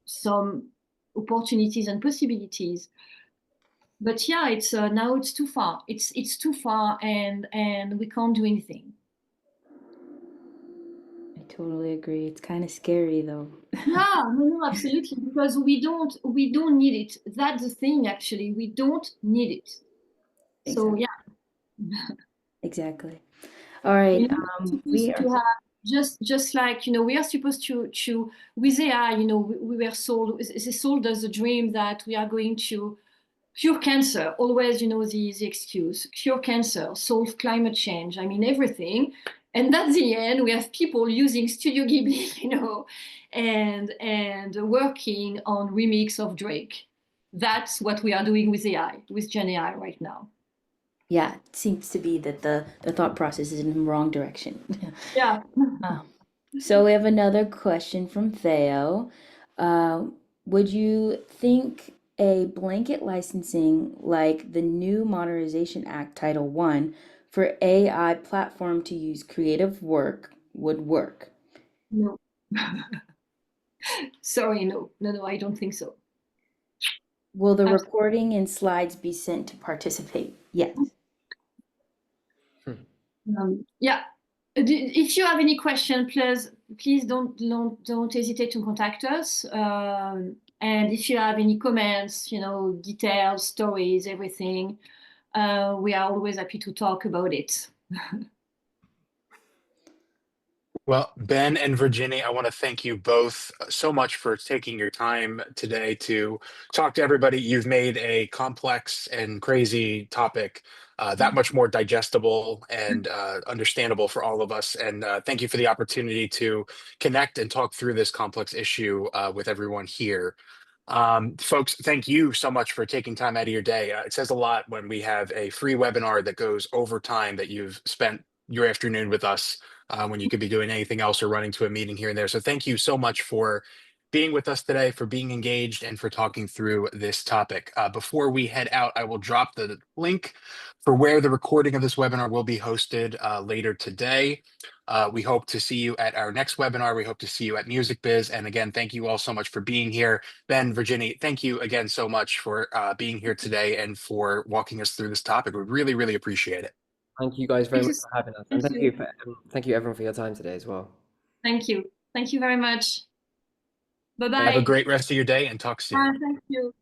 some opportunities and possibilities. But yeah, it's now it's too far. It's too far, and we can't do anything. I totally agree. It's kind of scary though. Yeah, no, absolutely, because we don't need it. That's the thing, actually. We don't need it. So Exactly. yeah, Exactly. All right. we're We supposed are. to have just like, we are supposed to with AI, we were sold, they sold us a dream that we are going to cure cancer, always, the excuse, cure cancer, solve climate change, I mean, everything. And at the end, we have people using Studio Ghibli, and working on remix of Drake. That's what we are doing with AI, with Gen AI right now. Yeah, it seems to be that the thought process is in the wrong direction. Yeah. Um, so we have another question from Theo. Uh, would you think a blanket licensing like the new Modernization Act Title I for AI platform to use creative work would work? No. Sorry, no, I don't think so. Will the recording and slides be sent to participate? Yes. Yeah. If you have any question, please don't hesitate to contact us. And if you have any comments, details, stories, everything, we are always happy to talk about it. Well, Ben and Virginia, I want to thank you both so much for taking your time today to talk to everybody. You've made a complex and crazy topic that much more digestible and understandable for all of us. And thank you for the opportunity to connect and talk through this complex issue with everyone here. Folks, thank you so much for taking time out of your day. It says a lot when we have a free webinar that goes over time that you've spent your afternoon with us when you could be doing anything else or running to a meeting here and there. So thank you so much for being with us today, for being engaged, and for talking through this topic. Before we head out, I will drop the link for where the recording of this webinar will be hosted later today. We hope to see you at our next webinar. We hope to see you at MusicBiz. And again, thank you all so much for being here. Ben, Virginie, thank you again so much for being here today and for walking us through this topic. We really, really appreciate it. Thank you guys very Thank much you. for having us. And thank you everyone for your time today as well. Thank you. Thank you very much. Bye-bye. Have a great rest of your day and talk soon. Thank you.